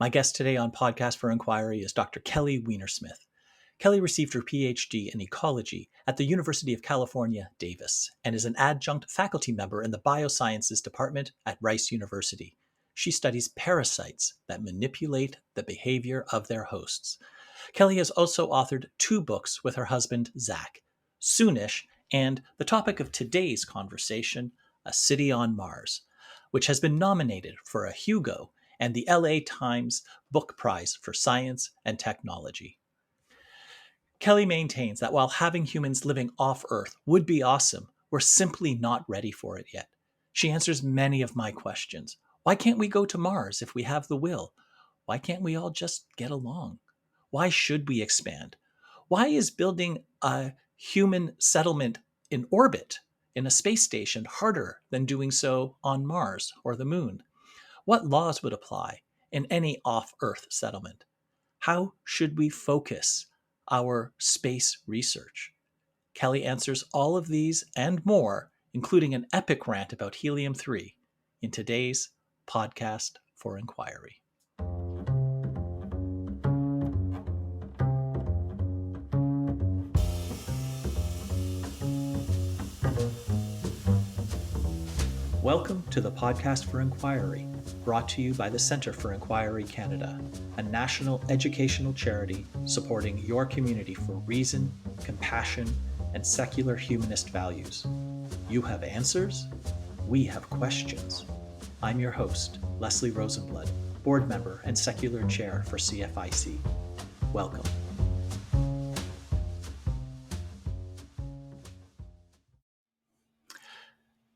My guest today on Podcast for Inquiry is Dr. Kelly Weinersmith. Kelly received her PhD in ecology at the University of California, Davis, and is an adjunct faculty member in the Biosciences Department at Rice University. She studies parasites that manipulate the behavior of their hosts. Kelly has also authored 2 books with her husband, Zach, Soonish and the topic of today's conversation, A City on Mars, which has been nominated for a Hugo and the LA Times Book Prize for Science and Technology. Kelly maintains that while having humans living off Earth would be awesome, we're simply not ready for it yet. She answers many of my questions. Why can't we go to Mars if we have the will? Why can't we all just get along? Why should we expand? Why is building a human settlement in orbit in a space station harder than doing so on Mars or the moon? What laws would apply in any off-Earth settlement? How should we focus our space research? Kelly answers all of these and more, including an epic rant about Helium-3, in today's Podcast for Inquiry. Welcome to the Podcast for Inquiry, brought to you by the Centre for Inquiry Canada, a national educational charity supporting your community for reason, compassion, and secular humanist values. You have answers, we have questions. I'm your host, Leslie Rosenblood, board member and secular chair for CFIC. Welcome.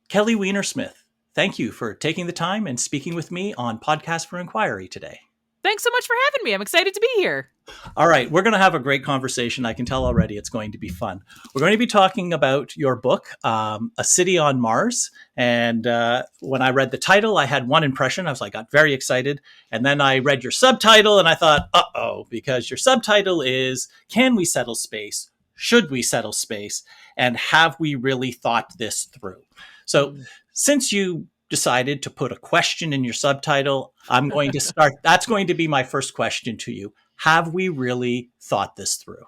Kelly Weinersmith, thank you for taking the time and speaking with me on Podcast for Inquiry today. Thanks so much for having me. I'm excited to be here. All right, we're going to have a great conversation. I can tell already it's going to be fun. We're going to be talking about your book, A City on Mars. And when I read the title, I had one impression. I got very excited. And then I read your subtitle and I thought, uh-oh, because your subtitle is, Can We Settle Space? Should we settle space? And have we really thought this through? So since you decided to put a question in your subtitle, I'm going to start. That's going to be my first question to you. Have we really thought this through?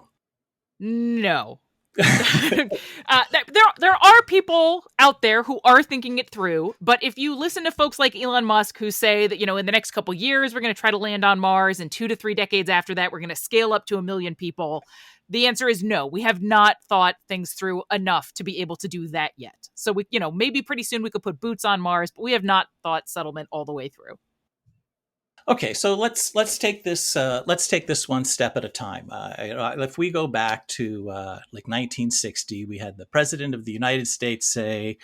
No. There are people out there who are thinking it through, but if you listen to folks like Elon Musk who say that, in the next couple years, we're going to try to land on Mars, and 2 to 3 decades after that, we're going to scale up to 1 million people. The answer is no. We have not thought things through enough to be able to do that yet. So we, maybe pretty soon we could put boots on Mars, but we have not thought settlement all the way through. Okay, so let's take this one step at a time. If we go back to 1960, we had the president of the United States say,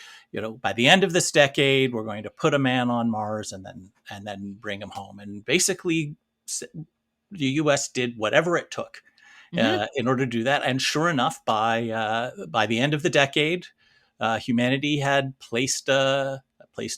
by the end of this decade, we're going to put a man on Mars and then bring him home. And basically, the U.S. did whatever it took in order to do that. And sure enough, by the end of the decade, humanity had placed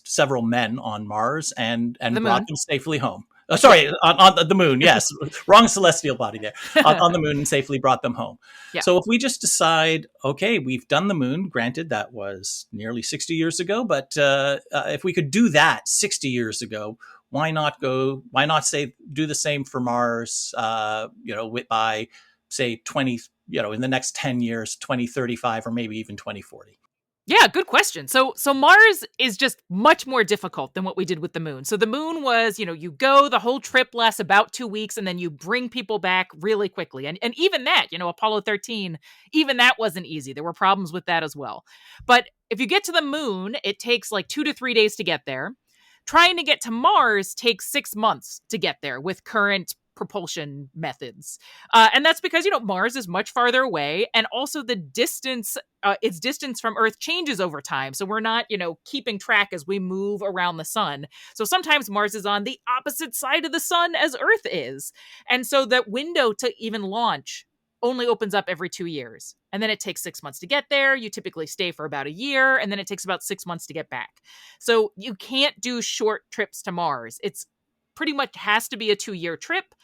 several men on Mars and brought them safely home. On the moon. Yes, wrong celestial body there. On the moon and safely brought them home. Yeah. So if we just decide, okay, we've done the moon, granted that was nearly 60 years ago, but if we could do that 60 years ago, why not do the same for Mars, by say 20, in the next 10 years, 2035, or maybe even 2040? Yeah, good question. So Mars is just much more difficult than what we did with the moon. So the moon was, you go, the whole trip lasts about 2 weeks, and then you bring people back really quickly. And even that, Apollo 13, even that wasn't easy. There were problems with that as well. But if you get to the moon, it takes 2 to 3 days to get there. Trying to get to Mars takes 6 months to get there with current propulsion methods. And that's because, Mars is much farther away. And also the distance, its distance from Earth changes over time. So we're not, keeping track as we move around the sun. So sometimes Mars is on the opposite side of the sun as Earth is. And so that window to even launch only opens up every 2 years. And then it takes 6 months to get there. You typically stay for about a year, and then it takes about 6 months to get back. So you can't do short trips to Mars. It's pretty much has to be a 2-year trip.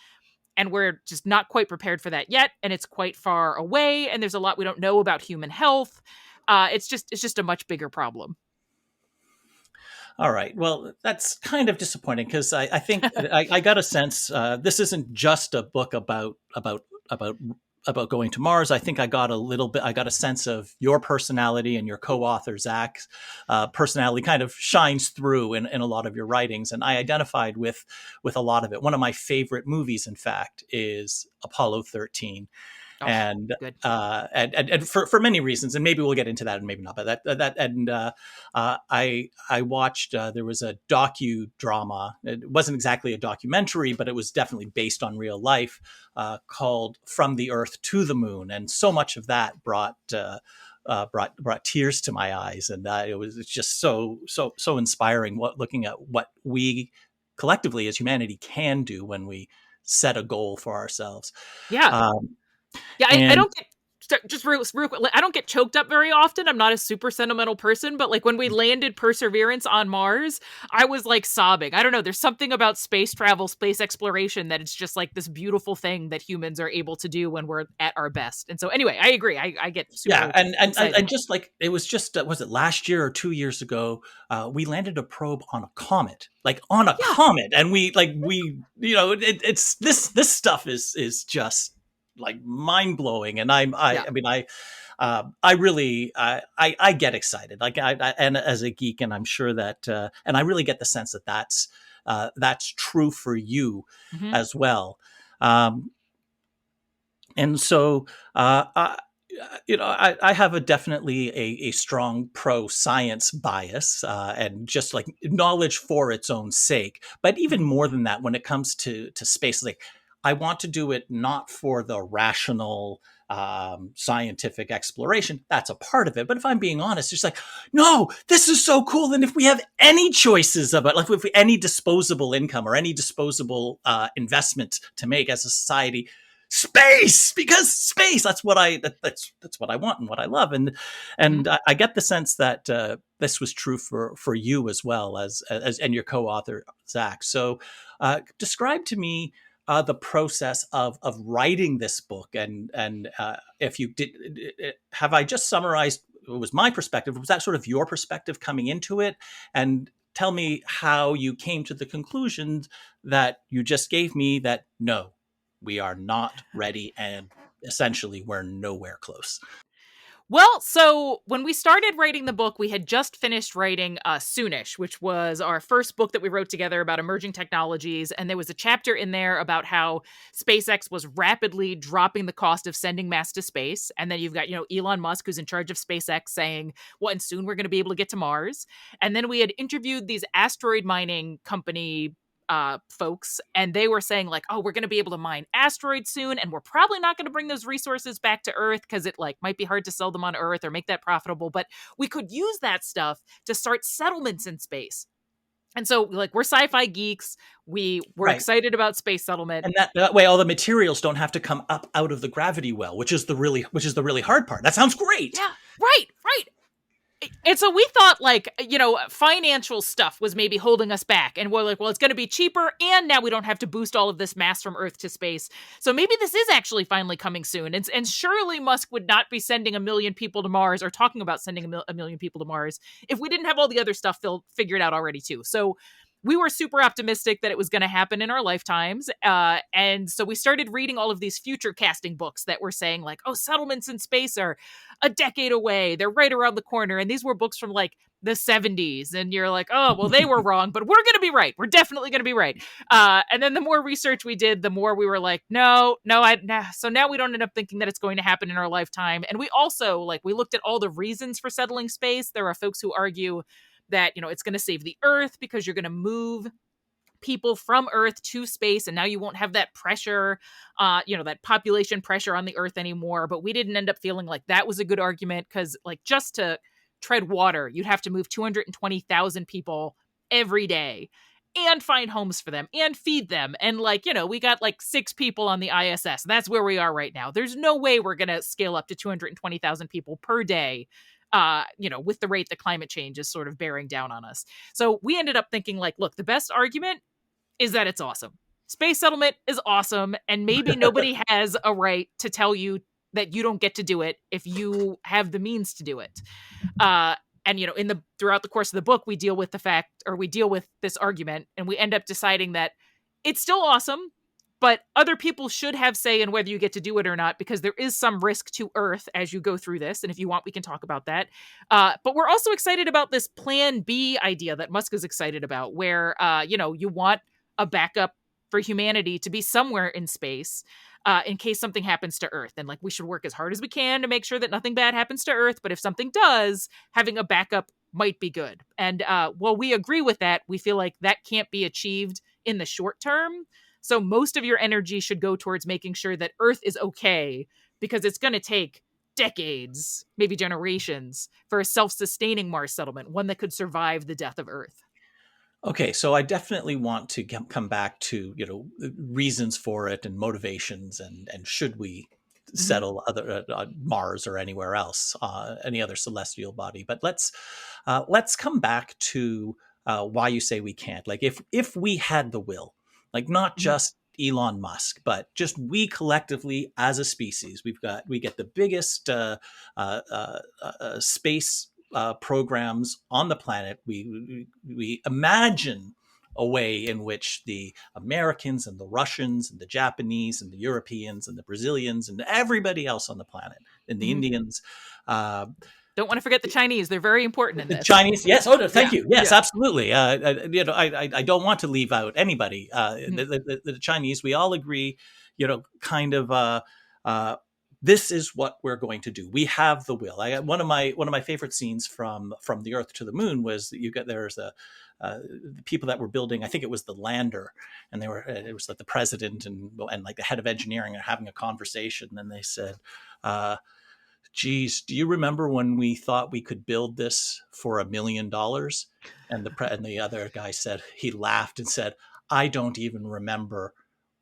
And we're just not quite prepared for that yet. And it's quite far away. And there's a lot we don't know about human health. It's just a much bigger problem. All right. Well, that's kind of disappointing because I think I got a sense this isn't just a book about about going to Mars. I think I got a little bit. I got a sense of your personality, and your co-author Zach's personality kind of shines through in a lot of your writings, and I identified with a lot of it. One of my favorite movies, in fact, is Apollo 13, Oh, and good. and for many reasons, and maybe we'll get into that, and maybe not. But that and I watched. There was a docudrama. It wasn't exactly a documentary, but it was definitely based on real life, called "From the Earth to the Moon," and so much of that brought tears to my eyes, and it's just so inspiring. Looking at what we collectively as humanity can do when we set a goal for ourselves. Yeah. Um, Yeah, I and don't get just real quick. I don't get choked up very often. I'm not a super sentimental person, but like when we landed Perseverance on Mars, I was like sobbing. I don't know. There's something about space travel, space exploration that it's just like this beautiful thing that humans are able to do when we're at our best. And so, anyway, I agree. I get yeah, super and excited. just like it was just was it last year or 2 years ago? We landed a probe on a comet, like on a Yeah, comet, and we it's this stuff is just like mind blowing, and yeah. I mean I really I get excited, like and as a geek, and I'm sure that and I really get the sense that that's true for you Hmm. as well. Um, and so I have a definitely a strong pro science bias, and just like knowledge for its own sake. But even Hmm. more than that, when it comes to space, like I want to do it not for the rational scientific exploration. That's a part of it. But if I'm being honest, it's like, no, this is so cool. And if we have any choices about, like, if we, any disposable income or any disposable investment to make as a society, space, because space, that's what I want and what I love, Hmm. and I get the sense that this was true for you as well as and your co-author Zach. So describe to me the process of writing this book, and if you did, have I just summarized, it was my perspective, was that sort of your perspective coming into it, and tell me how you came to the conclusion that you just gave me, that no, we are not ready, and essentially we're nowhere close. Well, so when we started writing the book, we had just finished writing Soonish, which was our first book that we wrote together about emerging technologies. And there was a chapter in there about how SpaceX was rapidly dropping the cost of sending mass to space. And then you've got, Elon Musk, who's in charge of SpaceX, saying, well, and soon we're going to be able to get to Mars. And then we had interviewed these asteroid mining company folks, and they were saying like, oh, we're going to be able to mine asteroids soon, and we're probably not going to bring those resources back to Earth because it like might be hard to sell them on Earth or make that profitable, but we could use that stuff to start settlements in space. And so like we're sci-fi geeks, we were Right. excited about space settlement. And that way all the materials don't have to come up out of the gravity well, which is the really hard part. That sounds great. Yeah, right, right. And so we thought like, financial stuff was maybe holding us back. And we're like, well, it's going to be cheaper. And now we don't have to boost all of this mass from Earth to space. So maybe this is actually finally coming soon. And surely Musk would not be sending a million people to Mars or talking about sending a million people to Mars if we didn't have all the other stuff figured out already, too. So we were super optimistic that it was going to happen in our lifetimes. And so we started reading all of these future casting books that were saying like, oh, settlements in space are a decade away. They're right around the corner. And these were books from like the 70s. And you're like, oh, well, they were wrong, but we're going to be right. We're definitely going to be right. And then the more research we did, the more we were like, no. So now we don't end up thinking that it's going to happen in our lifetime. And we also like, we looked at all the reasons for settling space. There are folks who argue that, it's going to save the Earth because you're going to move people from Earth to space, and now you won't have that pressure, that population pressure on the Earth anymore. But we didn't end up feeling like that was a good argument because, like, just to tread water, you'd have to move 220,000 people every day and find homes for them and feed them. And, like, we got like 6 people on the ISS. That's where we are right now. There's no way we're going to scale up to 220,000 people per day. With the rate that climate change is sort of bearing down on us. So we ended up thinking like, look, the best argument is that it's awesome. Space settlement is awesome, and maybe nobody has a right to tell you that you don't get to do it if you have the means to do it. Uh, And in the throughout the course of the book, we deal with this argument, and we end up deciding that it's still awesome, but other people should have say in whether you get to do it or not, because there is some risk to Earth as you go through this. And if you want, we can talk about that. But we're also excited about this Plan B idea that Musk is excited about, where you want a backup for humanity to be somewhere in space. In case something happens to Earth. And we should work as hard as we can to make sure that nothing bad happens to Earth. But if something does, having a backup might be good. And while we agree with that, we feel like that can't be achieved in the short term. So most of your energy should go towards making sure that Earth is okay, because it's going to take decades, maybe generations, for a self-sustaining Mars settlement, one that could survive the death of Earth. Okay, so I definitely want to come back to reasons for it and motivations, and should we settle other Mars or anywhere else, any other celestial body. But let's come back to why you say we can't. Like if we had the will, like not just Elon Musk, but just we collectively as a species, we get the biggest space programs on the planet. We imagine a way in which the Americans and the Russians and the Japanese and the Europeans and the Brazilians and everybody else on the planet and the Indians. Don't want to forget the Chinese. They're very important in The this. Chinese, yes. Oh, thank you. Yes, yeah. absolutely. I don't want to leave out anybody. The Chinese, we all agree, kind of. This is what we're going to do. We have the will. One of my favorite scenes from the Earth to the Moon was that there's the people that were building. I think it was the lander, and it was like the president and like the head of engineering are having a conversation, and they said, geez, do you remember when we thought we could build this for $1 million? And the other guy said, he laughed and said, I don't even remember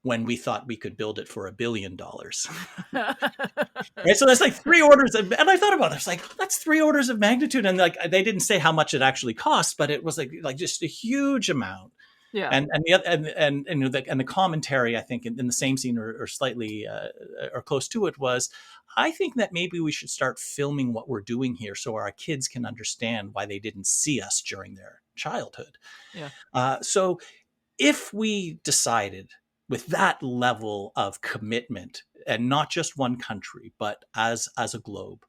when we thought we could build it for $1 billion. Right? So that's like three orders of, and I thought about it. It's like, that's three orders of magnitude. And like, they didn't say how much it actually cost, but it was like just a huge amount. Yeah. And the commentary, I think, in the same scene or slightly or close to it was, I think that maybe we should start filming what we're doing here so our kids can understand why they didn't see us during their childhood. Yeah. So if we decided with that level of commitment, and not just one country, but as a globe,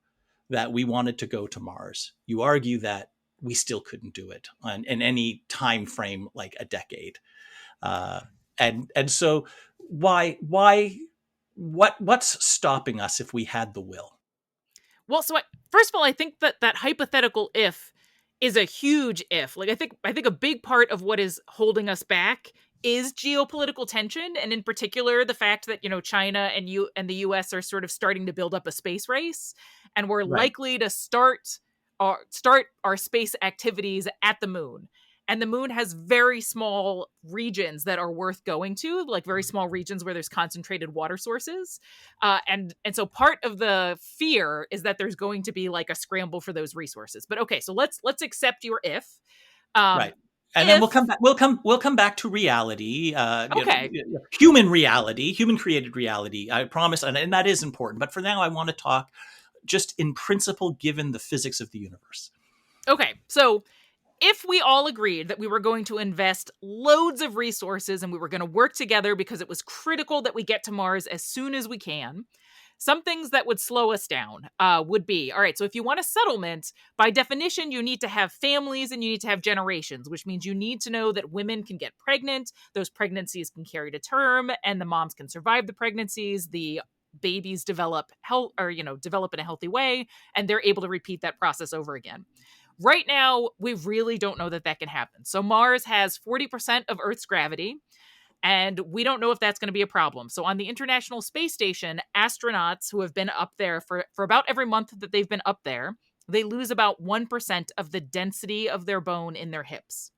that we wanted to go to Mars, you argue that we still couldn't do it in any time frame like a decade. And so what's stopping us if we had the will? Well, so first of all, I think that hypothetical if is a huge if. I think a big part of what is holding us back is geopolitical tension, and in particular the fact that China and the US are sort of starting to build up a space race, and we're likely to start our space activities at the moon. And the moon has very small regions that are worth going to, like very small regions where there's concentrated water sources. And so part of the fear is that there's going to be like a scramble for those resources. But okay, so let's accept your if. Right. And then we'll come back to reality, okay. Human reality, human created reality, I promise. And that is important. But for now, I want to talk just in principle, given the physics of the universe. Okay. So if we all agreed that we were going to invest loads of resources and we were going to work together because it was critical that we get to Mars as soon as we can, some things that would slow us down would be, all right, so if you want a settlement, by definition, you need to have families and you need to have generations, which means you need to know that women can get pregnant, those pregnancies can carry to term, and the moms can survive the pregnancies, the babies develop in a healthy way, and they're able to repeat that process over again. Right now, we really don't know that can happen. So Mars has 40% of Earth's gravity, and we don't know if that's going to be a problem. So on the International Space Station, astronauts who have been up there for about every month that they've been up there, they lose about 1% of the density of their bone in their hips.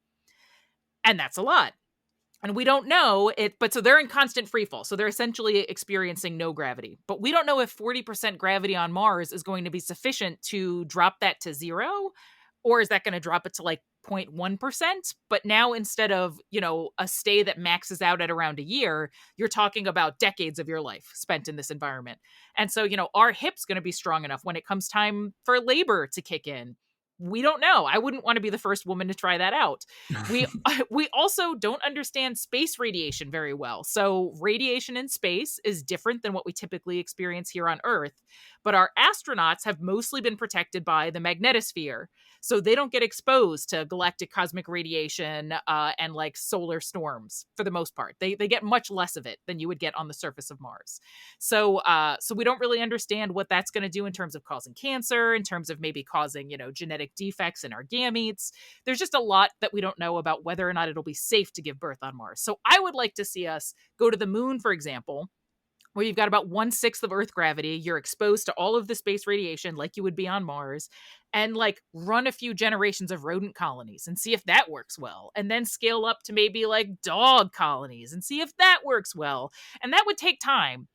And that's a lot. And we don't know it, but so they're in constant free fall. So they're essentially experiencing no gravity. But we don't know if 40% gravity on Mars is going to be sufficient to drop that to zero, or is that going to drop it to like 0.1%? But now instead of, a stay that maxes out at around a year, you're talking about decades of your life spent in this environment. And so, our hip's going to be strong enough when it comes time for labor to kick in. we don't know. I wouldn't want to be the first woman to try that out. We we also don't understand space radiation very well. So radiation in space is different than what we typically experience here on Earth, but our astronauts have mostly been protected by the magnetosphere. So they don't get exposed to galactic cosmic radiation and like solar storms for the most part. They get much less of it than you would get on the surface of Mars. So we don't really understand what that's going to do in terms of causing cancer, in terms of maybe causing, genetic defects in our gametes. There's just a lot that we don't know about whether or not it'll be safe to give birth on Mars. So I would like to see us go to the moon, for example, where you've got about 1/6 of Earth gravity. You're exposed to all of the space radiation like you would be on Mars, and like run a few generations of rodent colonies and see if that works well. And then scale up to maybe like dog colonies and see if that works well. And that would take time.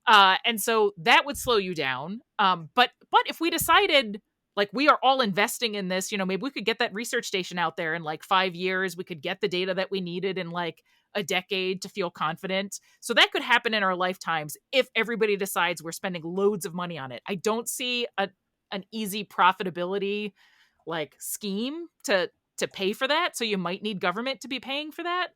And so that would slow you down. But if we decided like we are all investing in this, maybe we could get that research station out there in like 5 years. We could get the data that we needed in like a decade to feel confident. So that could happen in our lifetimes if everybody decides we're spending loads of money on it. I don't see an easy profitability like scheme to pay for that. So you might need government to be paying for that.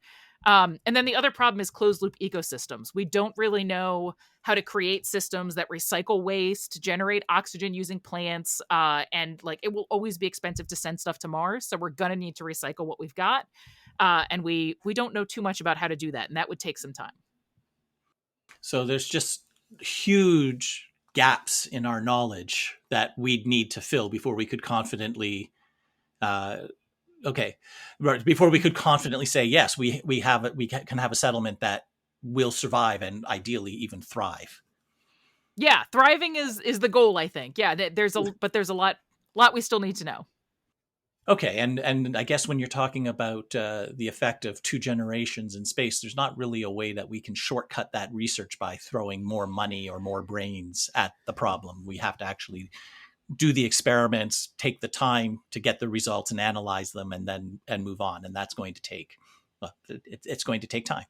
And then the other problem is closed loop ecosystems. We don't really know how to create systems that recycle waste, generate oxygen using plants, and like it will always be expensive to send stuff to Mars. So we're gonna need to recycle what we've got, and we don't know too much about how to do that, and that would take some time. So there's just huge gaps in our knowledge that we'd need to fill before we could confidently uh, okay, right, before we could confidently say yes, we can have a settlement that will survive and ideally even thrive. Yeah, thriving is the goal, I think. Yeah, there's a lot we still need to know. Okay, and I guess when you're talking about the effect of 2 generations in space, there's not really a way that we can shortcut that research by throwing more money or more brains at the problem. We have to actually do the experiments, take the time to get the results and analyze them, and move on. And that's going to take it's going to take time.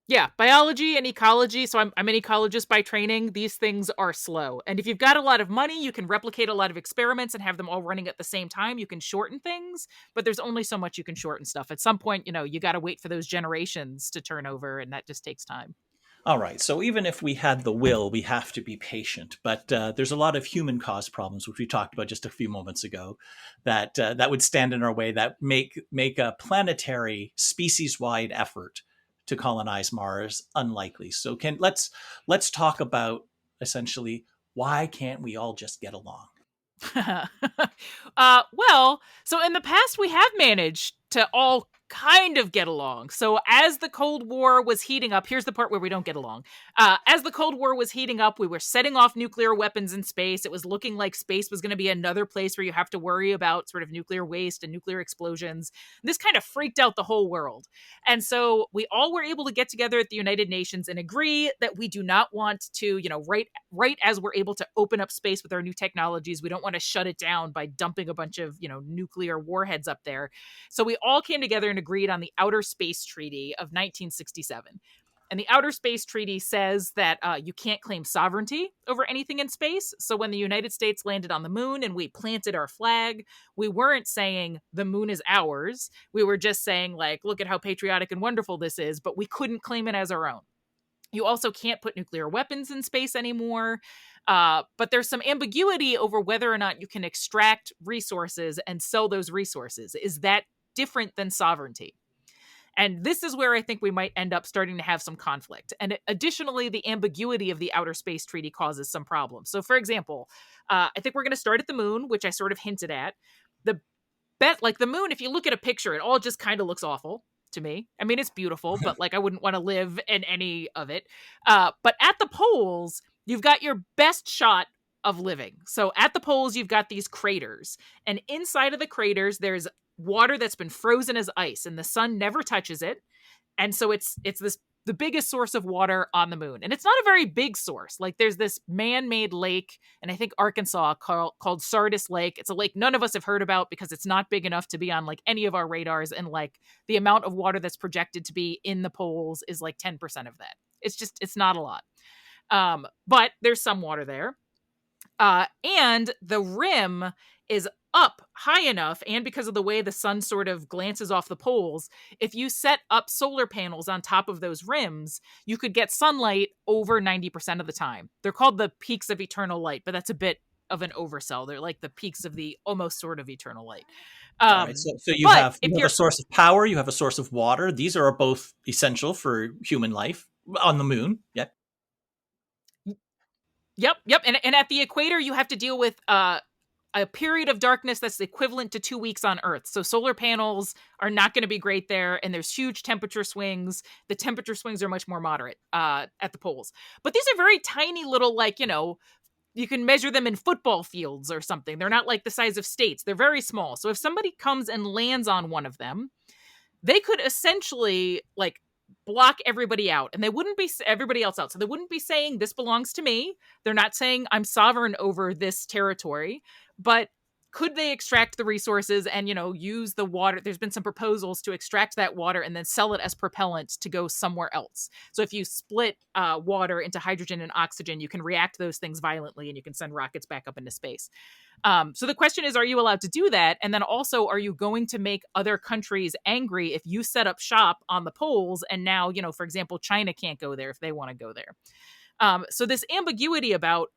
Yeah, biology and ecology. So I'm an ecologist by training. These things are slow. And if you've got a lot of money, you can replicate a lot of experiments and have them all running at the same time. You can shorten things, but there's only so much you can shorten stuff. At some point, you got to wait for those generations to turn over, and that just takes time. All right. So even if we had the will, we have to be patient. But there's a lot of human caused problems, which we talked about just a few moments ago, that would stand in our way that make a planetary species wide effort to colonize Mars unlikely. So let's talk about essentially why can't we all just get along? Well, so in the past, we have managed to all kind of get along. So as the Cold War was heating up, here's the part where we don't get along. As the Cold War was heating up, we were setting off nuclear weapons in space. It was looking like space was going to be another place where you have to worry about sort of nuclear waste and nuclear explosions. This kind of freaked out the whole world. And so we all were able to get together at the United Nations and agree that we do not want to, right as we're able to open up space with our new technologies, we don't want to shut it down by dumping a bunch of, nuclear warheads up there. So we all came together and agreed on the Outer Space Treaty of 1967. And the Outer Space Treaty says that you can't claim sovereignty over anything in space. So when the United States landed on the moon and we planted our flag, we weren't saying the moon is ours. We were just saying, like, look at how patriotic and wonderful this is, but we couldn't claim it as our own. You also can't put nuclear weapons in space anymore. But there's some ambiguity over whether or not you can extract resources and sell those resources. Is that different than sovereignty? And this is where I think we might end up starting to have some conflict. And additionally, the ambiguity of the Outer Space Treaty causes some problems. So, for example, I think we're going to start at the moon, which I sort of hinted at. The moon, if you look at a picture, it all just kind of looks awful to me. I mean, it's beautiful, but like I wouldn't want to live in any of it. But at the poles, you've got your best shot of living. So at the poles, you've got these craters, and inside of the craters, there's water that's been frozen as ice, and the sun never touches it. And so it's the biggest source of water on the moon. And it's not a very big source. Like there's this man-made lake, and I think Arkansas called Sardis Lake. It's a lake none of us have heard about because it's not big enough to be on like any of our radars. And like the amount of water that's projected to be in the poles is like 10% of that. It's not a lot. But there's some water there. And the rim is up high enough, and because of the way the sun sort of glances off the poles, if you set up solar panels on top of those rims, you could get sunlight over 90% of the time. They're called the peaks of eternal light, but that's a bit of an oversell. They're like the peaks of the almost sort of eternal light. All right. So you But have if a you're source of power, you have a source of water. These are both essential for human life on the moon. Yep. Yep. And at the equator, you have to deal with a period of darkness that's equivalent to 2 weeks on Earth. So solar panels are not going to be great there, and there's huge temperature swings. The temperature swings are much more moderate at the poles. But these are very tiny little, like, you can measure them in football fields or something. They're not like the size of states. They're very small. So if somebody comes and lands on one of them, they could essentially like block everybody out, and they wouldn't be everybody else out. So they wouldn't be saying this belongs to me. They're not saying I'm sovereign over this territory, but could they extract the resources and, use the water? There's been some proposals to extract that water and then sell it as propellant to go somewhere else. So if you split water into hydrogen and oxygen, you can react those things violently and you can send rockets back up into space. So the question is, are you allowed to do that? And then also, are you going to make other countries angry if you set up shop on the poles and now, for example, China can't go there if they want to go there? So this ambiguity about,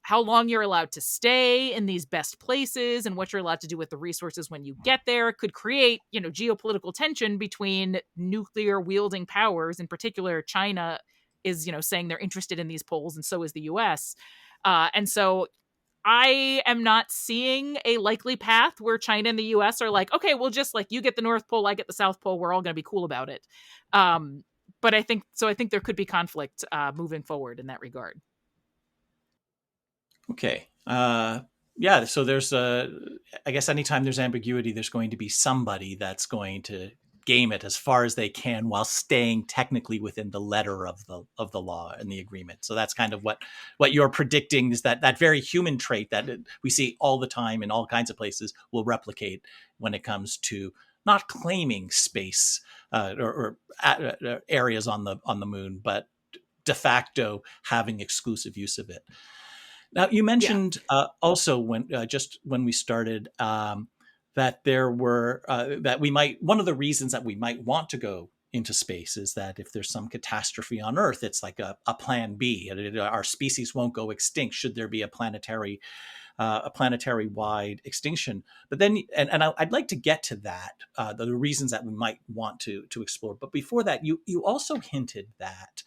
how long you're allowed to stay in these best places and what you're allowed to do with the resources when you get there could create, geopolitical tension between nuclear wielding powers. In particular, China is, saying they're interested in these poles, and so is the US. And so I am not seeing a likely path where China and the US are like, okay, well, just like you get the North Pole, I get the South Pole, we're all going to be cool about it. But I think there could be conflict moving forward in that regard. Okay. Yeah. So there's I guess anytime there's ambiguity, there's going to be somebody that's going to game it as far as they can while staying technically within the letter of the law and the agreement. So that's kind of what you're predicting, is that very human trait that we see all the time in all kinds of places will replicate when it comes to not claiming space or areas on the moon, but de facto having exclusive use of it. Now, you Yeah. mentioned also when we started that there were that we might, one of the reasons that we might want to go into space is that if there's some catastrophe on Earth, it's like a plan B. Our species won't go extinct should there be a planetary wide extinction. But then, and I'd like to get to that, the reasons that we might want to explore. But before that, you also hinted that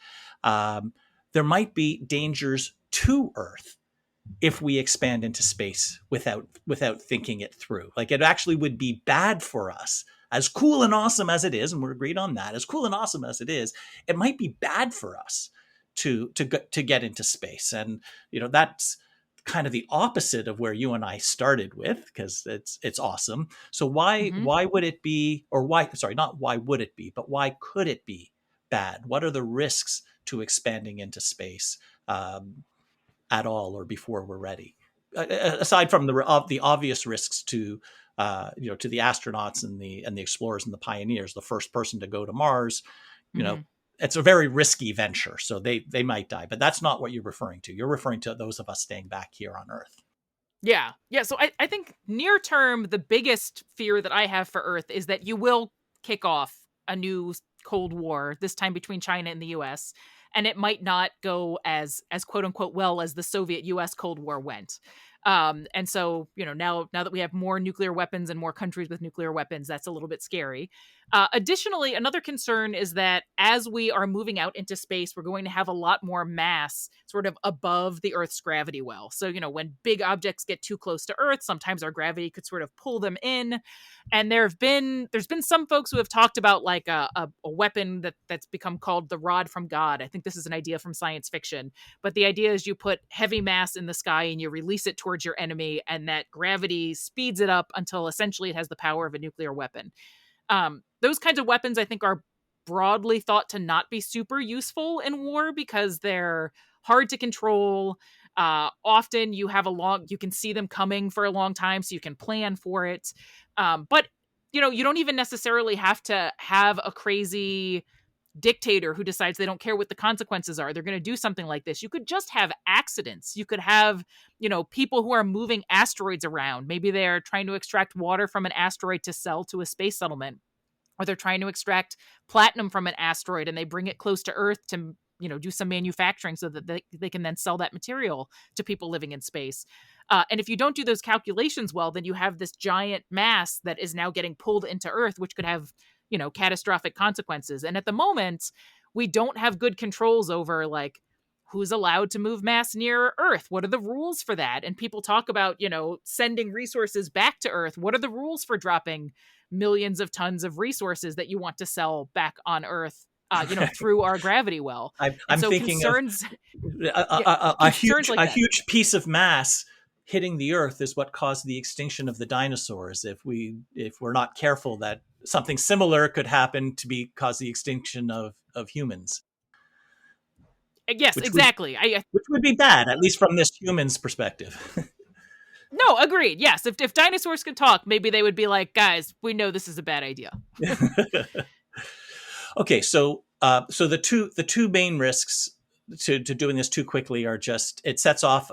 there might be dangers to Earth if we expand into space without thinking it through. Like, it actually would be bad for us. As cool and awesome as it is, and we're agreed on that, as cool and awesome as it is, it might be bad for us to get into space. And that's kind of the opposite of where you and I started with, because it's awesome. So Mm-hmm. why would it be, or why, sorry, not why would it be, but why could it be bad? What are the risks to expanding into space at all, or before we're ready? Aside from the obvious risks to to the astronauts and the explorers and the pioneers, the first person to go to Mars, Mm-hmm. it's a very risky venture, so they might die. But that's not what you're referring to. You're referring to those of us staying back here on Earth. Yeah. Yeah. So I think near term, the biggest fear that I have for Earth is that you will kick off a new Cold War, this time between China and the US. And it might not go as quote unquote well as the Soviet US Cold War went. And so, now that we have more nuclear weapons and more countries with nuclear weapons, that's a little bit scary. Additionally, another concern is that as we are moving out into space, we're going to have a lot more mass sort of above the Earth's gravity well. So, when big objects get too close to Earth, sometimes our gravity could sort of pull them in. And there's been some folks who have talked about like a weapon that's become called the rod from God. I think this is an idea from science fiction, but the idea is you put heavy mass in the sky and you release it towards your enemy, and that gravity speeds it up until essentially it has the power of a nuclear weapon. Those kinds of weapons, I think, are broadly thought to not be super useful in war because they're hard to control. Often you can see them coming for a long time, so you can plan for it. But you don't even necessarily have to have a crazy dictator who decides they don't care what the consequences are, they're going to do something like this. You could just have accidents. You could have, people who are moving asteroids around. Maybe they're trying to extract water from an asteroid to sell to a space settlement, or they're trying to extract platinum from an asteroid and they bring it close to Earth to do some manufacturing so that they can then sell that material to people living in space. And if you don't do those calculations well, then you have this giant mass that is now getting pulled into Earth, which could have catastrophic consequences. And at the moment, we don't have good controls over like who's allowed to move mass near Earth. What are the rules for that? And people talk about sending resources back to Earth. What are the rules for dropping millions of tons of resources that you want to sell back on Earth, through our gravity well? I'm so thinking concerns, of concerns like a that. huge piece of mass hitting the Earth is what caused the extinction of the dinosaurs. If we're not careful, that something similar could happen to cause the extinction of humans. Yes, Which exactly. which would be bad, at least from this human's perspective. No, agreed. Yes, if dinosaurs could talk, maybe they would be like, guys, we know this is a bad idea. Okay, so the two main risks to doing this too quickly are just it sets off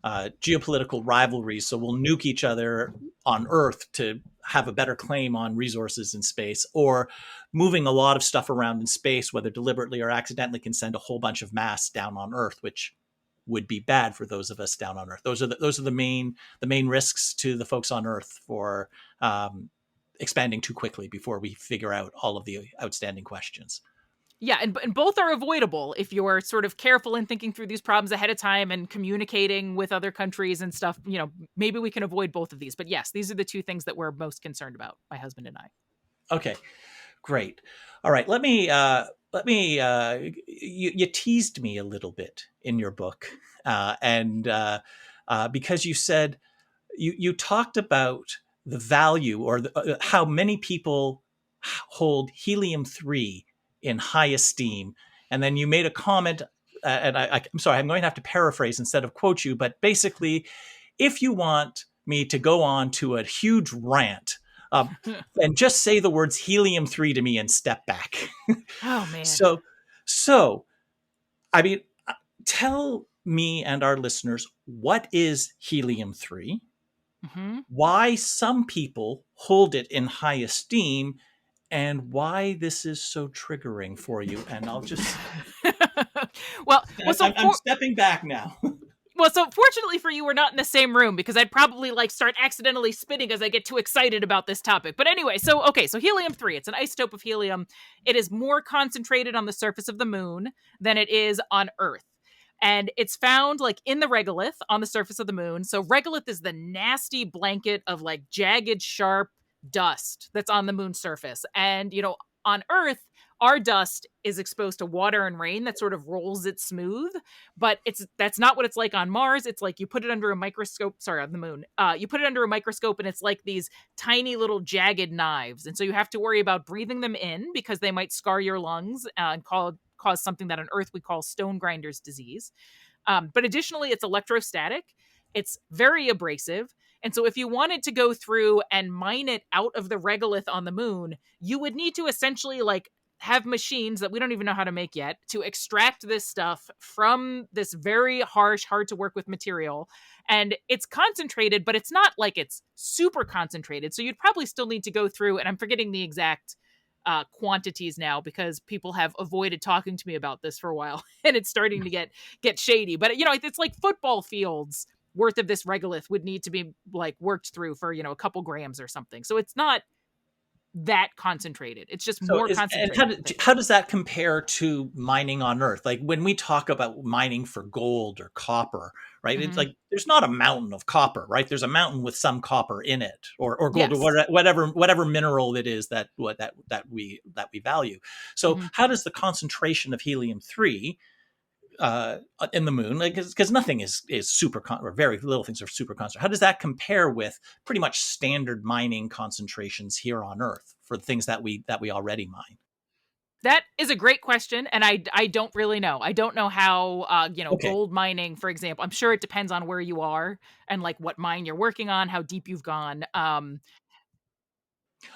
geopolitical rivalries. So we'll nuke each other on Earth to have a better claim on resources in space, or moving a lot of stuff around in space, whether deliberately or accidentally, can send a whole bunch of mass down on Earth, which would be bad for those of us down on Earth. Those are the main risks to the folks on Earth for expanding too quickly before we figure out all of the outstanding questions. Yeah, and both are avoidable if you're sort of careful in thinking through these problems ahead of time and communicating with other countries and stuff. Maybe we can avoid both of these. But yes, these are the two things that we're most concerned about, my husband and I. Okay, great. All right, you teased me a little bit in your book, and because you said you talked about the value or how many people hold helium-3 in high esteem, and then you made a comment, and I'm sorry, I'm going to have to paraphrase instead of quote you, but basically, if you want me to go on to a huge rant, and just say the words helium-3 to me and step back. Oh man. So, I mean, tell me and our listeners, what is helium-3? Mm-hmm. Why some people hold it in high esteem, and why this is so triggering for you. And I'll just I'm stepping back now. Well, so fortunately for you, we're not in the same room, because I'd probably start accidentally spitting as I get too excited about this topic. But anyway, so helium-3, it's an isotope of helium. It is more concentrated on the surface of the moon than it is on Earth. And it's found in the regolith on the surface of the moon. So regolith is the nasty blanket of jagged, sharp dust that's on the moon's surface. And, on Earth, our dust is exposed to water and rain that sort of rolls it smooth, but that's not what it's like on Mars. It's like you put it under a microscope. Sorry, on the moon. You put it under a microscope, and it's like these tiny little jagged knives, and so you have to worry about breathing them in because they might scar your lungs and cause something that on Earth we call stone grinders disease. But additionally, it's electrostatic. It's very abrasive. And so if you wanted to go through and mine it out of the regolith on the moon, you would need to essentially have machines that we don't even know how to make yet to extract this stuff from this very harsh, hard to work with material. And it's concentrated, but it's not it's super concentrated. So you'd probably still need to go through, and I'm forgetting the exact quantities now because people have avoided talking to me about this for a while and it's starting to get shady. But it's like football fields worth of this regolith would need to be worked through for a couple grams or something. So it's not that concentrated. It's just more concentrated. And how does that compare to mining on Earth? When we talk about mining for gold or copper, right? Mm-hmm. It's there's not a mountain of copper, right? There's a mountain with some copper in it, or gold, yes, or whatever mineral it is that we value. So mm-hmm. How does the concentration of helium-3 in the moon, because nothing is super or very little things are super concentrated. How does that compare with pretty much standard mining concentrations here on Earth for the things that we already mine? That is a great question, and I don't really know. I don't know how okay. Gold mining, for example. I'm sure it depends on where you are and what mine you're working on, how deep you've gone.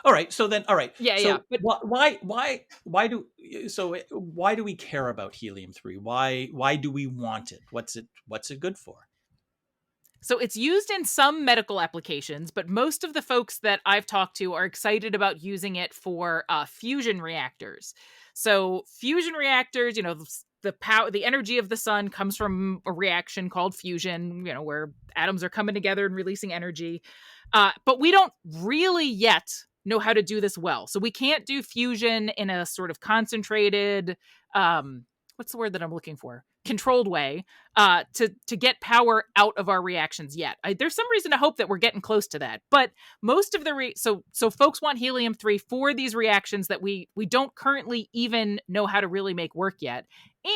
All right. So then, all right. Yeah, yeah. So But why do we care about helium-3? Why do we want it? What's it good for? so it's used in some medical applications, but most of the folks that I've talked to are excited about using it for fusion reactors. So fusion reactors, the power, the energy of the sun comes from a reaction called fusion, where atoms are coming together and releasing energy. But we don't really yet know how to do this well. So we can't do fusion in a sort of concentrated, what's the word that I'm looking for? Controlled way to get power out of our reactions yet. There's some reason to hope that we're getting close to that, but most of the so folks want helium-3 for these reactions that we don't currently even know how to really make work yet.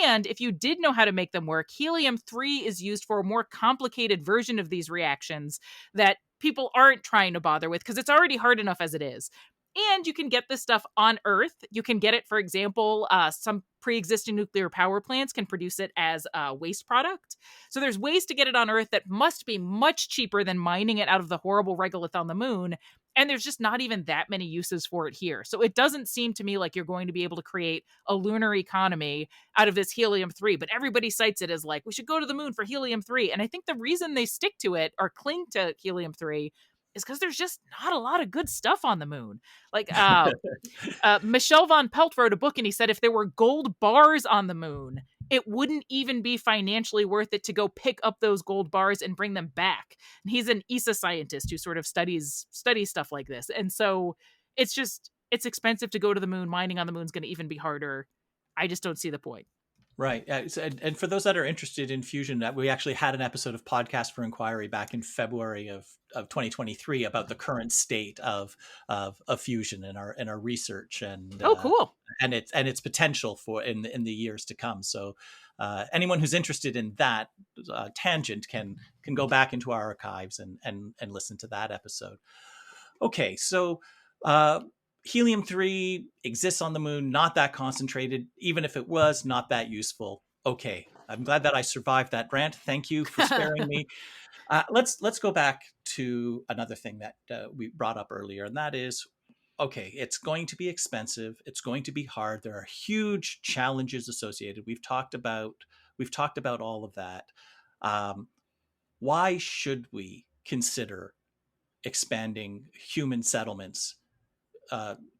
And if you did know how to make them work, helium-3 is used for a more complicated version of these reactions that people aren't trying to bother with because it's already hard enough as it is. And you can get this stuff on Earth. You can get it, for example, some pre-existing nuclear power plants can produce it as a waste product. So there's ways to get it on Earth that must be much cheaper than mining it out of the horrible regolith on the moon. And there's just not even that many uses for it here. So it doesn't seem to me like you're going to be able to create a lunar economy out of this helium-3. But everybody cites it as like, we should go to the moon for helium-3. And I think the reason they stick to it or cling to helium-3 is because there's just not a lot of good stuff on the moon. Like Michel von Pelt wrote a book and he said if there were gold bars on the moon, it wouldn't even be financially worth it to go pick up those gold bars and bring them back. And he's an ESA scientist who sort of studies stuff like this. And so it's expensive to go to the moon. Mining on the moon is going to even be harder. I just don't see the point. Right. And for those that are interested in fusion, we actually had an episode of Podcast for Inquiry back in February of 2023 about the current state of fusion in our research Oh, cool. and its potential for in the years to come. So anyone who's interested in that tangent can go back into our archives and listen to that episode. Okay, so helium-3 exists on the moon, not that concentrated. Even if it was, not that useful. Okay, I'm glad that I survived that rant. Thank you for sparing me. Let's go back to another thing that we brought up earlier, and that is, okay, it's going to be expensive. It's going to be hard. There are huge challenges associated. We've talked about all of that. Why should we consider expanding human settlements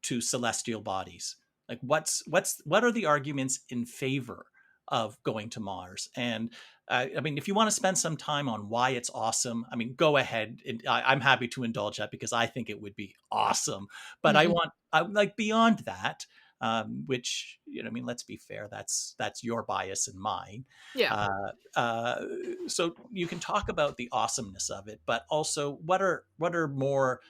to celestial bodies? Like, what are the arguments in favor of going to Mars? And I mean, if you want to spend some time on why it's awesome, I mean, go ahead. I'm happy to indulge that because I think it would be awesome. But Mm-hmm. I like beyond that, which, I mean, let's be fair, that's your bias and mine. Yeah. So you can talk about the awesomeness of it, but also what are more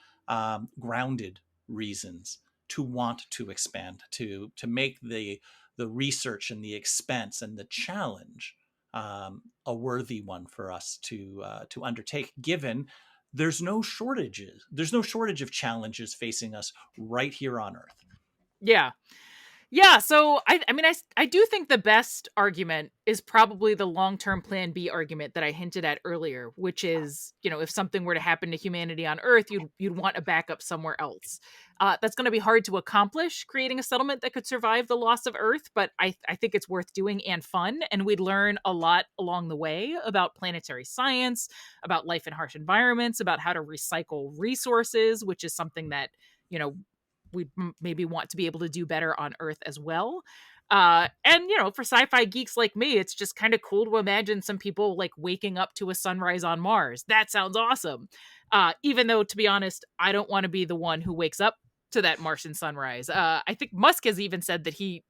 grounded reasons to want to expand, to make the research and the expense and the challenge a worthy one for us to undertake, given there's no shortage of challenges facing us right here on Earth. Yeah. Yeah, so I mean, I do think the best argument is probably the long-term plan B argument that I hinted at earlier, which is, if something were to happen to humanity on Earth, you'd want a backup somewhere else. That's going to be hard to accomplish, creating a settlement that could survive the loss of Earth, but I think it's worth doing and fun, and we'd learn a lot along the way about planetary science, about life in harsh environments, about how to recycle resources, which is something that, we maybe want to be able to do better on Earth as well. And for sci-fi geeks like me, it's just kind of cool to imagine some people like waking up to a sunrise on Mars. That sounds awesome. Even though, to be honest, I don't want to be the one who wakes up to that Martian sunrise. I think Musk has even said that he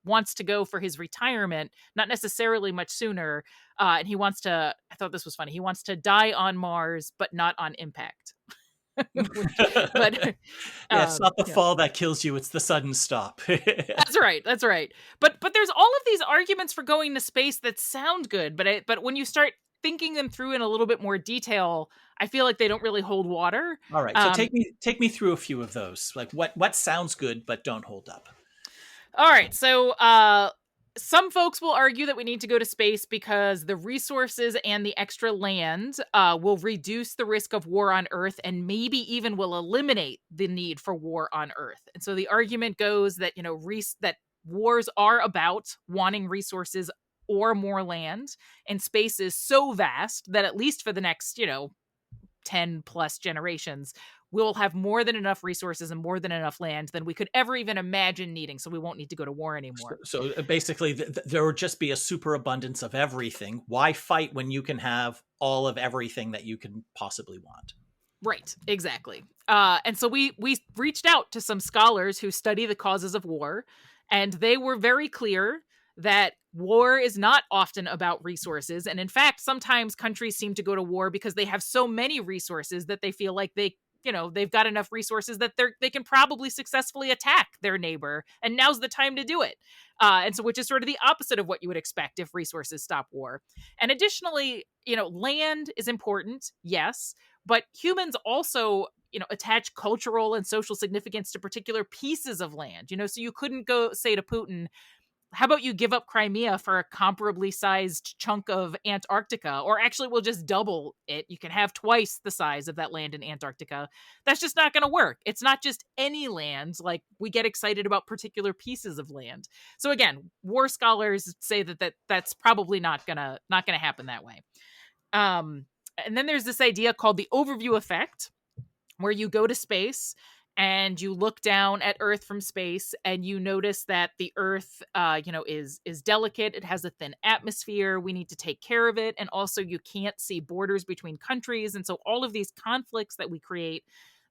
wants to go for his retirement, not necessarily much sooner. And he wants to, I thought this was funny, he wants to die on Mars, but not on impact. But it's not the fall that kills you, it's the sudden stop. That's right. But there's all of these arguments for going to space that sound good, but when you start thinking them through in a little bit more detail, I feel like they don't really hold water. All right, so take me through a few of those. Like what sounds good but don't hold up. All right, so Some folks will argue that we need to go to space because the resources and the extra land will reduce the risk of war on Earth and maybe even will eliminate the need for war on Earth. And so the argument goes that, that wars are about wanting resources or more land, and space is so vast that at least for the next, 10 plus generations, we'll have more than enough resources and more than enough land than we could ever even imagine needing. So we won't need to go to war So, anymore. so basically, there would just be a superabundance of everything. Why fight when you can have all of everything that you can possibly want? Right, exactly. And so we reached out to some scholars who study the causes of war, and they were very clear that war is not often about resources. And in fact, sometimes countries seem to go to war because they have so many resources that they feel like they've got enough resources that they can probably successfully attack their neighbor, and now's the time to do it. And so, which is sort of the opposite of what you would expect if resources stop war. And additionally, land is important, yes, but humans also attach cultural and social significance to particular pieces of land. So you couldn't go say to Putin, how about you give up Crimea for a comparably sized chunk of Antarctica? Or actually, we'll just double it. You can have twice the size of that land in Antarctica. That's just not going to work. It's not just any land. Like, we get excited about particular pieces of land. So again, war scholars say that's probably not gonna happen that way. Um, and then there's this idea called the overview effect, where you go to space and you look down at Earth from space and you notice that the Earth is delicate. It has a thin atmosphere. We need to take care of it. And also, you can't see borders between countries. And so all of these conflicts that we create,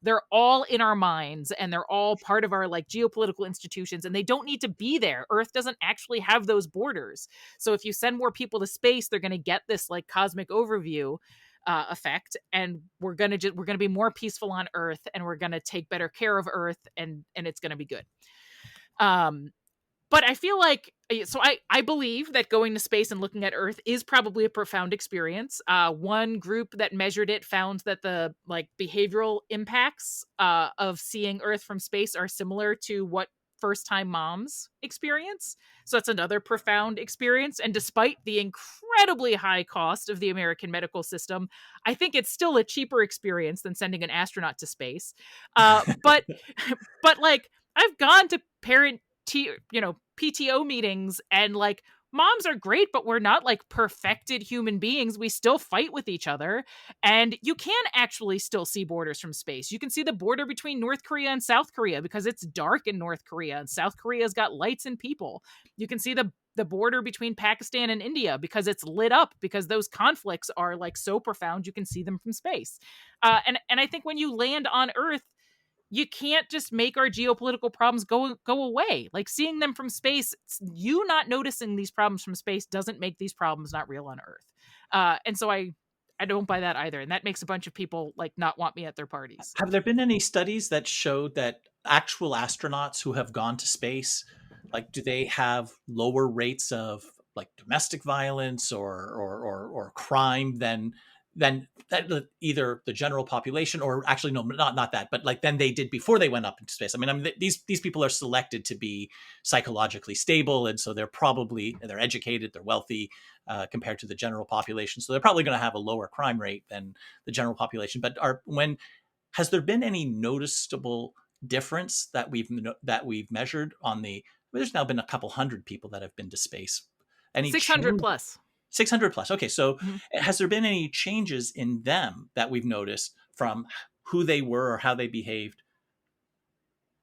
they're all in our minds, and they're all part of our like geopolitical institutions, and they don't need to be there. Earth doesn't actually have those borders. So if you send more people to space, they're going to get this like cosmic overview effect, and we're gonna be more peaceful on Earth, and we're gonna take better care of Earth, and it's gonna be good. Um, but I feel like I believe that going to space and looking at Earth is probably a profound experience. One group that measured it found that the like behavioral impacts of seeing Earth from space are similar to what first time moms experience. So that's another profound experience. And despite the incredibly high cost of the American medical system, I think it's still a cheaper experience than sending an astronaut to space. But but like I've gone to PTO meetings, and like moms are great, but we're not like perfected human beings. We still fight with each other, and you can actually still see borders from space. You can see the border between North Korea and South Korea because it's dark in North Korea, and South Korea's got lights and people. You can see the border between Pakistan and India because it's lit up, because those conflicts are like so profound you can see them from space. And I think when you land on Earth, you can't just make our geopolitical problems go away. Like, seeing them from space, you not noticing these problems from space doesn't make these problems not real on Earth. And so I don't buy that either, and that makes a bunch of people like not want me at their parties. Have there been any studies that showed that actual astronauts who have gone to space, like, do they have lower rates of like domestic violence or crime than either the general population, or actually no, not that, but like than they did before they went up into space? I mean, these people are selected to be psychologically stable, and so they're educated, they're wealthy compared to the general population, so they're probably going to have a lower crime rate than the general population. But has there been any noticeable difference that we've measured on the? There's now been a couple hundred people that have been to space. Any 600 change? plus. 600 plus. Okay, so Mhm. has there been any changes in them that we've noticed from who they were or how they behaved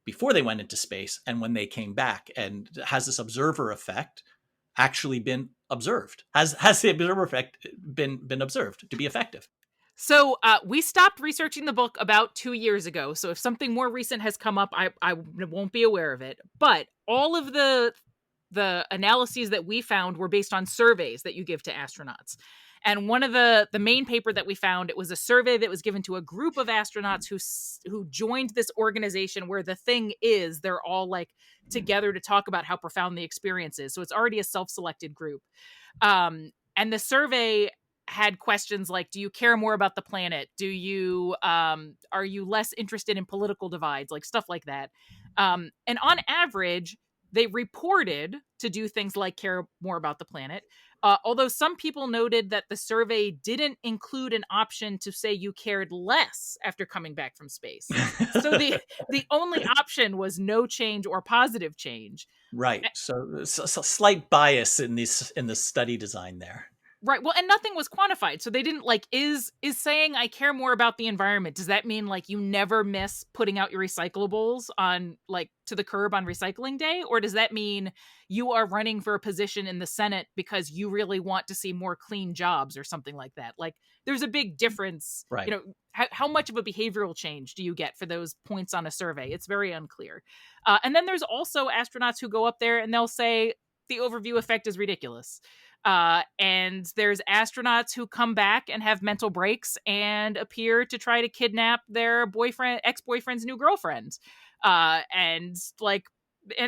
before they went into space and when they came back? And has this observer effect actually been observed? Has the observer effect been observed to be effective? So we stopped researching the book about 2 years ago. So if something more recent has come up, I won't be aware of it. But all of the analyses that we found were based on surveys that you give to astronauts. And one of the main paper that we found, it was a survey that was given to a group of astronauts who joined this organization where the thing is they're all like together to talk about how profound the experience is. So it's already a self-selected group. And the survey had questions like, do you care more about the planet? Are you less interested in political divides? Like stuff like that. And on average, they reported to do things like care more about the planet. Although some people noted that the survey didn't include an option to say you cared less after coming back from space. So the only option was no change or positive change. Right. So slight bias in the study design there. Right. Well, and nothing was quantified. So they didn't like is saying I care more about the environment. Does that mean like you never miss putting out your recyclables on like to the curb on recycling day? Or does that mean you are running for a position in the Senate because you really want to see more clean jobs or something like that? Like there's a big difference. Right. How much of a behavioral change do you get for those points on a survey? It's very unclear. And then there's also astronauts who go up there and they'll say the overview effect is ridiculous. And there's astronauts who come back and have mental breaks and appear to try to kidnap their ex-boyfriend's new girlfriend. And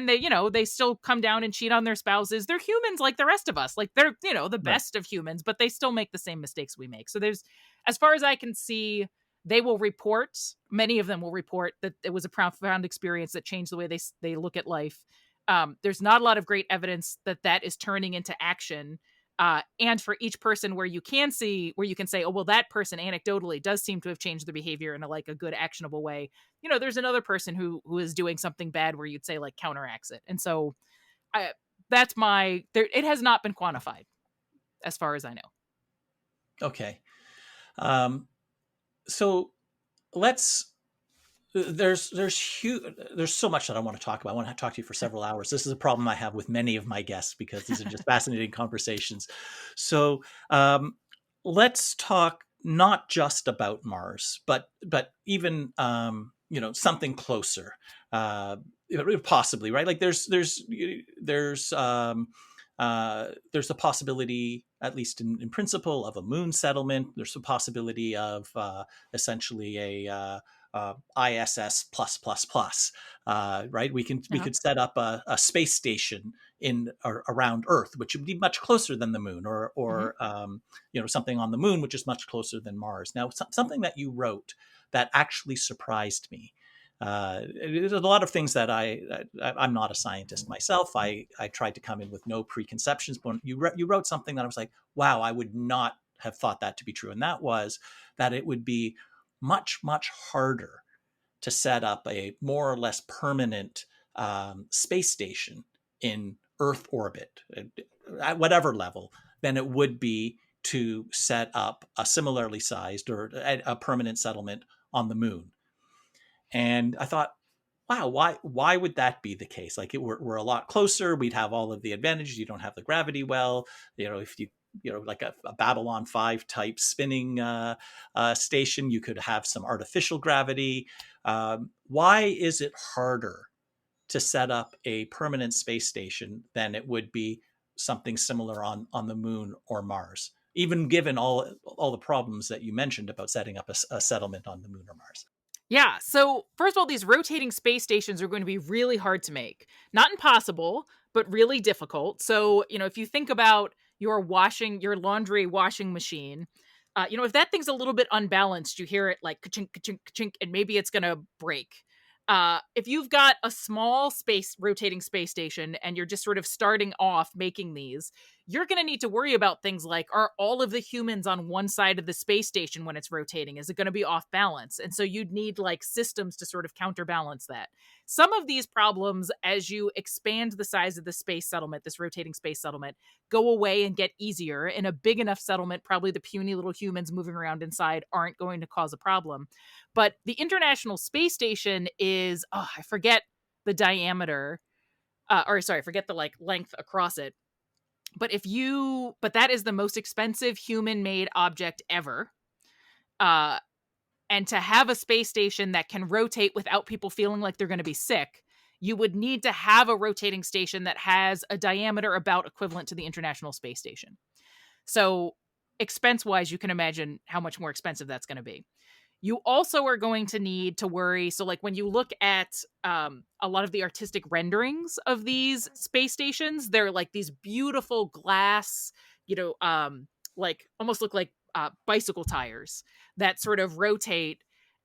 they still come down and cheat on their spouses. They're humans like the rest of us. Like they're, the best of humans, but they still make the same mistakes we make. So there's, as far as I can see, many of them will report that it was a profound experience that changed the way they look at life. There's not a lot of great evidence that is turning into action. And for each person where you can say, oh, well, that person anecdotally does seem to have changed their behavior in a good actionable way. There's another person who is doing something bad where you'd say like counteracts it. And so it has not been quantified as far as I know. Okay. So there's so much that I want to talk about. I want to talk to you for several hours. This is a problem I have with many of my guests because these are just fascinating conversations. So let's talk not just about Mars, but even something closer, possibly, right? Like there's a possibility, at least in principle, of a moon settlement. There's a possibility of essentially a ISS plus plus plus, right? We could set up a space station around Earth, which would be much closer than the moon, or something on the moon, which is much closer than Mars. Now, something that you wrote that actually surprised me. There's a lot of things that I'm not a scientist myself. I tried to come in with no preconceptions, but you wrote something that I was like, wow, I would not have thought that to be true. And that was that it would be much, much harder to set up a more or less permanent space station in Earth orbit at whatever level than it would be to set up a similarly sized or a permanent settlement on the moon. And I thought, wow, why would that be the case? Like we're a lot closer. We'd have all of the advantages. You don't have the gravity well. If you like a Babylon 5 type spinning station, you could have some artificial gravity. Why is it harder to set up a permanent space station than it would be something similar on the moon or Mars, even given all the problems that you mentioned about setting up a settlement on the moon or Mars? Yeah. So, first of all, these rotating space stations are going to be really hard to make. Not impossible, but really difficult. So, if you think about your laundry washing machine, if that thing's a little bit unbalanced, you hear it like ka-chink, ka-chink, ka-chink, and maybe it's going to break. If you've got a small rotating space station and you're just sort of starting off making these, you're going to need to worry about things like, are all of the humans on one side of the space station when it's rotating? Is it going to be off balance? And so you'd need like systems to sort of counterbalance that. Some of these problems, as you expand the size of the space settlement, this rotating space settlement, go away and get easier. In a big enough settlement, probably the puny little humans moving around inside aren't going to cause a problem. But the International Space Station is, I forget the diameter, I forget the length across it. But that is the most expensive human-made object ever. And to have a space station that can rotate without people feeling like they're going to be sick, you would need to have a rotating station that has a diameter about equivalent to the International Space Station. So expense-wise, you can imagine how much more expensive that's going to be. You also are going to need to worry. So like when you look at a lot of the artistic renderings of these space stations, they're like these beautiful glass, like almost look like bicycle tires that sort of rotate.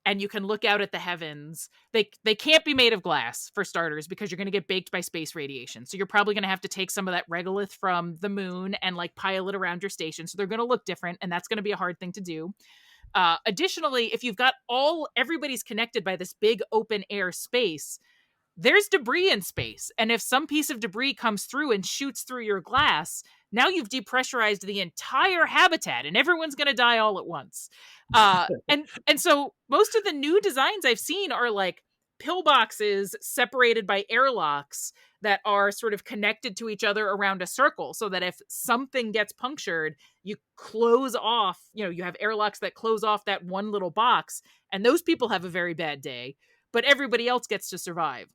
and you can look out at the heavens. They can't be made of glass, for starters, because you're going to get baked by space radiation. So you're probably going to have to take some of that regolith from the moon and like pile it around your station. So they're going to look different, and that's going to be a hard thing to do. Additionally, if you've got everybody's connected by this big open air space, there's debris in space. And if some piece of debris comes through and shoots through your glass, now you've depressurized the entire habitat and everyone's going to die all at once. And so most of the new designs I've seen are like pillboxes separated by airlocks that are sort of connected to each other around a circle, so that if something gets punctured, you close off, you have airlocks that close off that one little box, and those people have a very bad day, but everybody else gets to survive.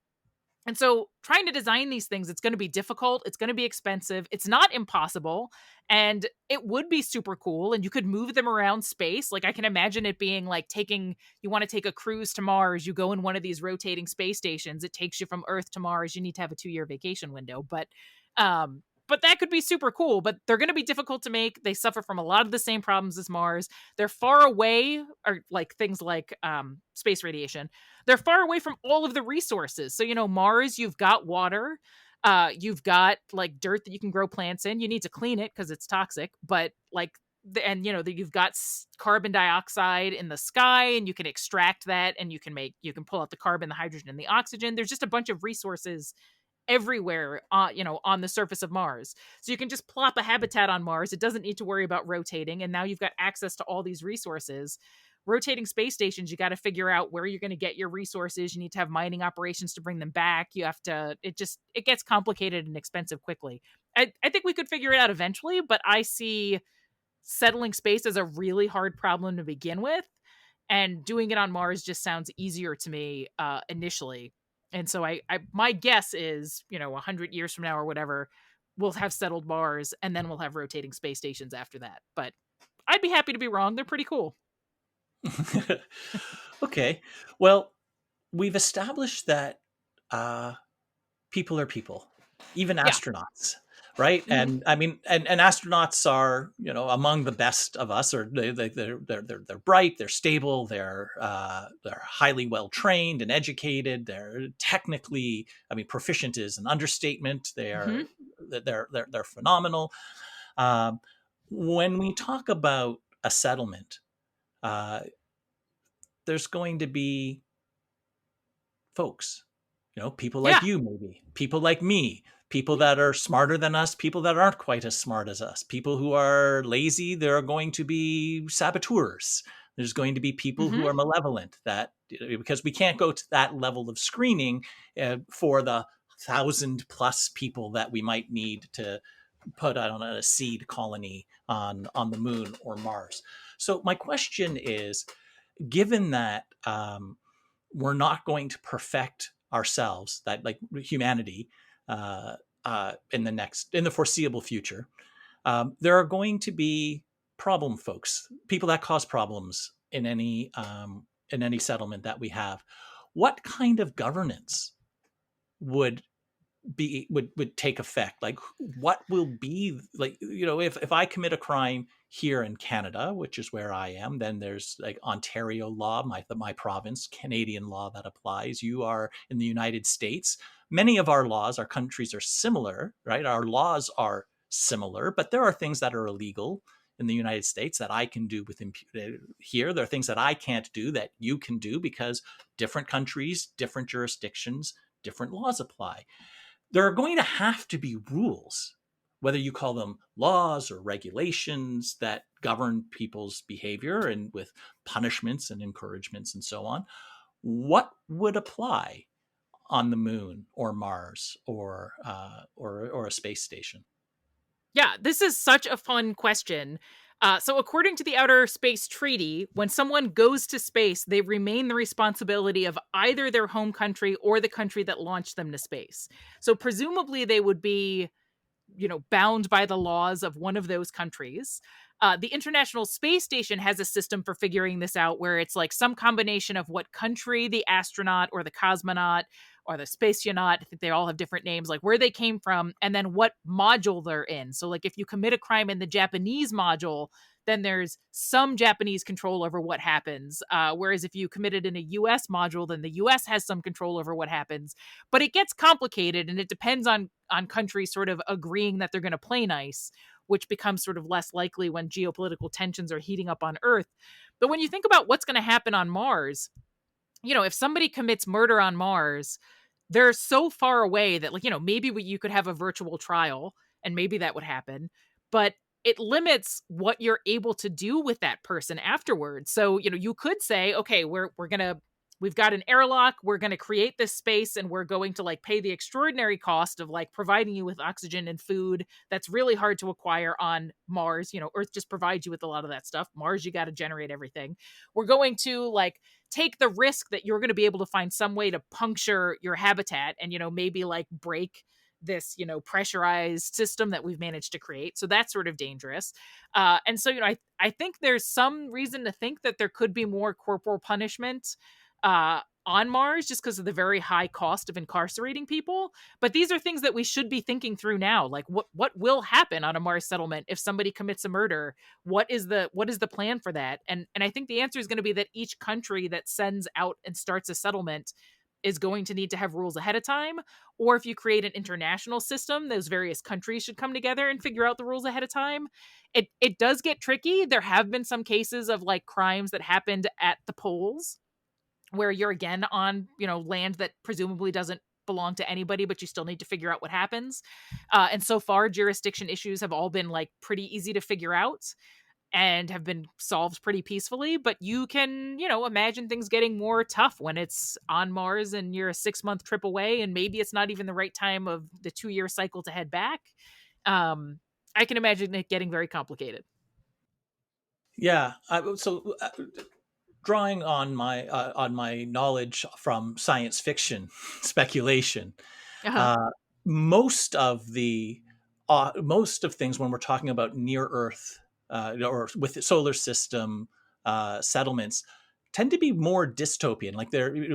And so trying to design these things, it's going to be difficult. It's going to be expensive. It's not impossible. And it would be super cool. And you could move them around space. Like I can imagine it being like you want to take a cruise to Mars. You go in one of these rotating space stations. It takes you from Earth to Mars. You need to have a 2-year vacation window. But that could be super cool. But they're going to be difficult to make. They suffer from a lot of the same problems as Mars. They're far away, or like things like space radiation. They're far away from all of the resources. So, Mars, you've got water. You've got like dirt that you can grow plants in. You need to clean it because it's toxic. But like, you've got carbon dioxide in the sky, and you can extract that, and you can pull out the carbon, the hydrogen, and the oxygen. There's just a bunch of resources everywhere, on the surface of Mars. So you can just plop a habitat on Mars. It doesn't need to worry about rotating. And now you've got access to all these resources. Rotating space stations, you got to figure out where you're going to get your resources. You need to have mining operations to bring them back. It gets complicated and expensive quickly. I think we could figure it out eventually, but I see settling space as a really hard problem to begin with. And doing it on Mars just sounds easier to me initially. And so my guess is, 100 years from now or whatever, we'll have settled Mars, and then we'll have rotating space stations after that. But I'd be happy to be wrong. They're pretty cool. Okay. Well, we've established that people are people, even astronauts, right? Mm-hmm. And I mean, and astronauts are, among the best of us. Or they're bright, they're stable, they're highly well trained and educated. They're technically, proficient is an understatement. They're phenomenal. When we talk about a settlement, there's going to be folks, people like you, maybe people like me, people that are smarter than us, people that aren't quite as smart as us, people who are lazy. There are going to be saboteurs. There's going to be people who are malevolent, because we can't go to that level of screening for the 1,000+ people that we might need to put on a seed colony on the moon or Mars. So my question is, given that we're not going to perfect ourselves, that like humanity, in the foreseeable future, there are going to be problem folks, people that cause problems in any settlement that we have. What kind of governance would take effect? Like, what will be like, if I commit a crime here in Canada, which is where I am, then there's like Ontario law, my province, Canadian law that applies. You are in the United States. Many of our countries are similar, right? Our laws are similar, but there are things that are illegal in the United States that I can do here. There are things that I can't do that you can do, because different countries, different jurisdictions, different laws apply. There are going to have to be rules, whether you call them laws or regulations, that govern people's behavior, and with punishments and encouragements and so on. What would apply on the moon or Mars or a space station? Yeah, this is such a fun question. So according to the Outer Space Treaty, when someone goes to space, they remain the responsibility of either their home country or the country that launched them to space. So presumably they would be, bound by the laws of one of those countries. The International Space Station has a system for figuring this out, where it's like some combination of what country the astronaut or the cosmonaut or the spaceonaut, I think they all have different names, like where they came from, and then what module they're in. So like if you commit a crime in the Japanese module, then there's some Japanese control over what happens. Whereas if you commit it in a US module, then the US has some control over what happens. But it gets complicated, and it depends on countries sort of agreeing that they're going to play nice, which becomes sort of less likely when geopolitical tensions are heating up on Earth. But when you think about what's going to happen on Mars, if somebody commits murder on Mars, they're so far away that, like, maybe you could have a virtual trial and maybe that would happen, but it limits what you're able to do with that person afterwards. So, you could say, okay, we've got an airlock, we're going to create this space, and we're going to, like, pay the extraordinary cost of, like, providing you with oxygen and food that's really hard to acquire on Mars. Earth just provides you with a lot of that stuff. Mars, you got to generate everything. We're going to, like, take the risk that you're going to be able to find some way to puncture your habitat and, maybe, like, break this, pressurized system that we've managed to create. So that's sort of dangerous. And so, I think there's some reason to think that there could be more corporal punishment on Mars, just because of the very high cost of incarcerating people. But these are things that we should be thinking through now. Like, what will happen on a Mars settlement if somebody commits a murder? What is the plan for that? And I think the answer is going to be that each country that sends out and starts a settlement is going to need to have rules ahead of time. Or if you create an international system, those various countries should come together and figure out the rules ahead of time. It does get tricky. There have been some cases of, like, crimes that happened at the poles, where you're again on, land that presumably doesn't belong to anybody, but you still need to figure out what happens. And so far, jurisdiction issues have all been, like, pretty easy to figure out and have been solved pretty peacefully. But you can, imagine things getting more tough when it's on Mars and you're a 6-month trip away, and maybe it's not even the right time of the 2-year cycle to head back. I can imagine it getting very complicated. Yeah. Drawing on my knowledge from science fiction speculation, Uh-huh. uh, most of things when we're talking about near Earth or with the solar system settlements tend to be more dystopian. Like,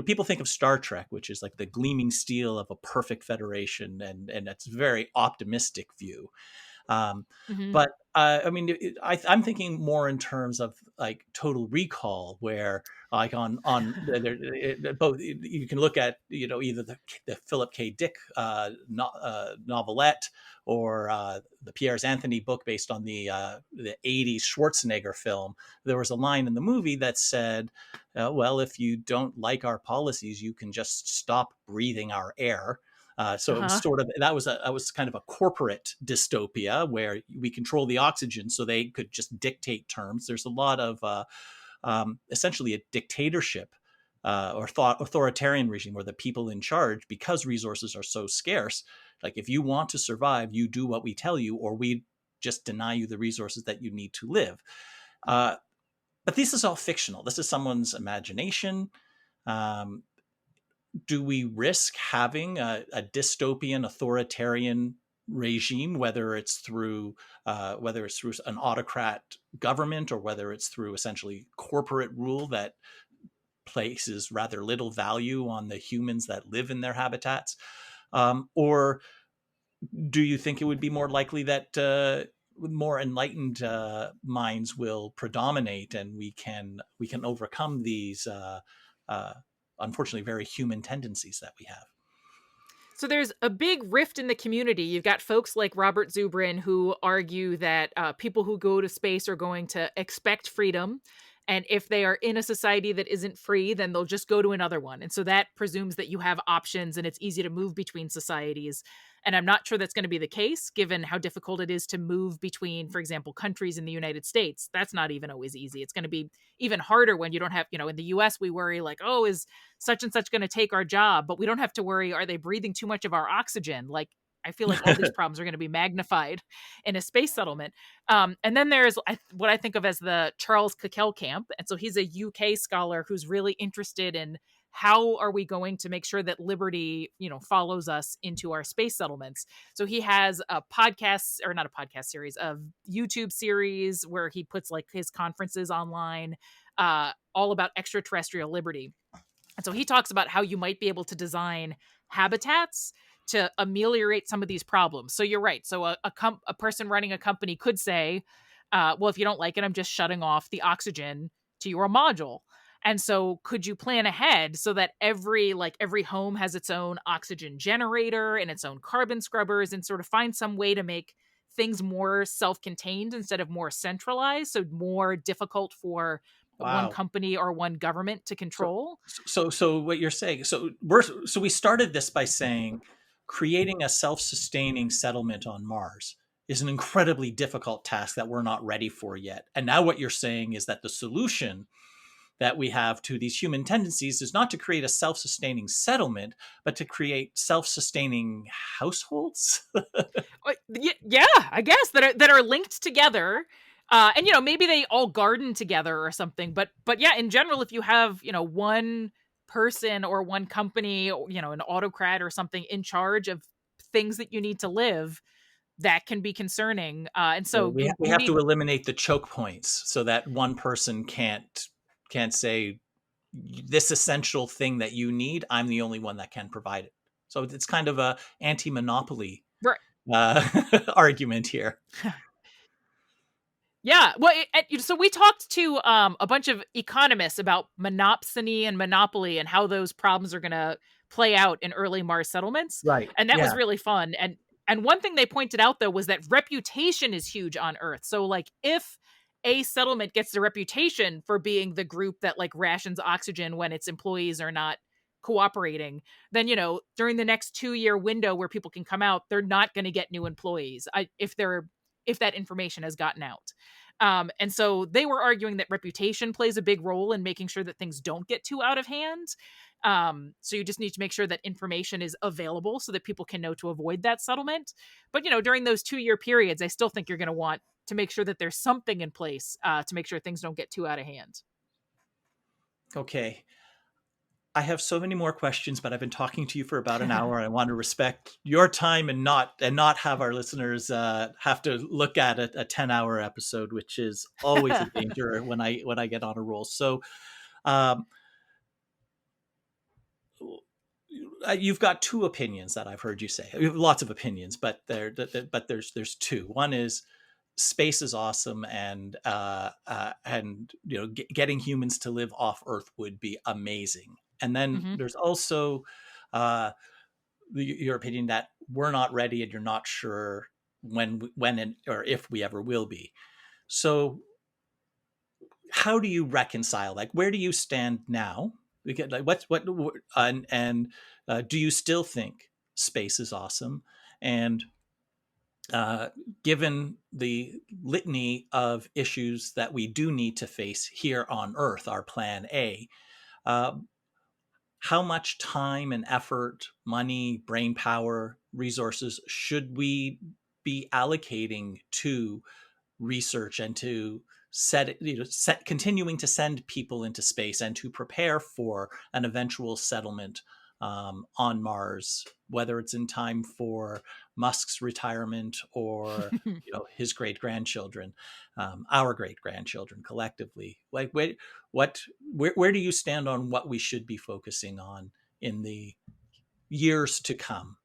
people think of Star Trek, which is like the gleaming steel of a perfect federation, and that's a very optimistic view. Um, Hmm. but I mean, I'm thinking more in terms of, like, Total Recall, where, like, both you can look at, either the Philip K. Dick novelette, or the Piers Anthony book based on the '80s Schwarzenegger film. There was a line in the movie that said, "Well, if you don't like our policies, you can just stop breathing our air." So it was Uh-huh. sort of that was kind of a corporate dystopia where we control the oxygen, so they could just dictate terms. There's a lot of essentially a dictatorship or authoritarian regime where the people in charge, because resources are so scarce, like, if you want to survive, you do what we tell you, or we just deny you the resources that you need to live. Uh, but this is all fictional. This is someone's imagination. Um, do we risk having a dystopian authoritarian regime, whether it's through an autocrat government, or whether it's through essentially corporate rule that places rather little value on the humans that live in their habitats? Or do you think it would be more likely that more enlightened minds will predominate, and we can overcome these uh, unfortunately very human tendencies that we have? So there's a big rift in the community. You've got folks like Robert Zubrin who argue that people who go to space are going to expect freedom. And if they are in a society that isn't free, then they'll just go to another one. And so that presumes that you have options and it's easy to move between societies. And I'm not sure that's going to be the case, given how difficult it is to move between, for example, countries in the United States. That's not even always easy. It's going to be even harder when you don't have, in the US, we worry, like, oh, is such and such going to take our job? But we don't have to worry, are they breathing too much of our oxygen? Like, I feel like all these problems are going to be magnified in a space settlement. And then there's what I think of as the Charles Cackel camp. And so he's a UK scholar who's really interested in how are we going to make sure that liberty, follows us into our space settlements. So he has a podcast, or not a podcast series, of YouTube series where he puts, like, his conferences online, all about extraterrestrial liberty. And so he talks about how you might be able to design habitats to ameliorate some of these problems. So you're right. So a person running a company could say, Well, if you don't like it, I'm just shutting off the oxygen to your module. And so could you plan ahead so that every home has its own oxygen generator and its own carbon scrubbers, and sort of find some way to make things more self-contained instead of more centralized, so more difficult for one Wow. company or one government to So, control? so what you're saying, so we started this by saying creating a self-sustaining settlement on Mars is an incredibly difficult task that we're not ready for yet. And now what you're saying is that the solution that we have to these human tendencies is not to create a self-sustaining settlement, but to create self-sustaining households. Yeah, I guess that are linked together. And maybe they all garden together or something, but yeah, in general, if you have one person or one company, or an autocrat or something in charge of things that you need to live, that can be concerning. And So so we you we you have need. to eliminate the choke points so that one person can't say this essential thing that you need. I'm the only one that can provide it. So it's kind of a anti-monopoly Right. argument here. Yeah, well, so we talked to a bunch of economists about monopsony and monopoly and how those problems are going to play out in early Mars settlements, Right. and that was Yeah. really fun. And one thing they pointed out though was that reputation is huge on Earth. So like if a settlement gets the reputation for being the group that like rations oxygen when its employees are not cooperating, then during the next 2-year window where people can come out, they're not going to get new employees if that information has gotten out. And so they were arguing that reputation plays a big role in making sure that things don't get too out of hand. So you just need to make sure that information is available so that people can know to avoid that settlement. But during those 2-year periods, I still think you're going to want to make sure that there's something in place to make sure things don't get too out of hand. Okay. I have so many more questions, but I've been talking to you for about an hour. I want to respect your time and not have our listeners have to look at a 10-hour episode, which is always a danger when I get on a roll. So um, you've got two opinions that I've heard you say. You have lots of opinions, but there's two. One is space is awesome, and getting humans to live off Earth would be amazing. And then Hmm. there's also uh, your opinion that we're not ready, and you're not sure or if we ever will be. So how do you reconcile? Like, where do you stand now? Because, like, and do you still think space is awesome? And uh, given the litany of issues that we do need to face here on Earth, our plan A, uh, how much time and effort, money, brain power, resources should we be allocating to research and to continuing to send people into space and to prepare for an eventual settlement on Mars, whether it's in time for Musk's retirement or his great grandchildren, our great grandchildren collectively. Like, where do you stand on what we should be focusing on in the years to come?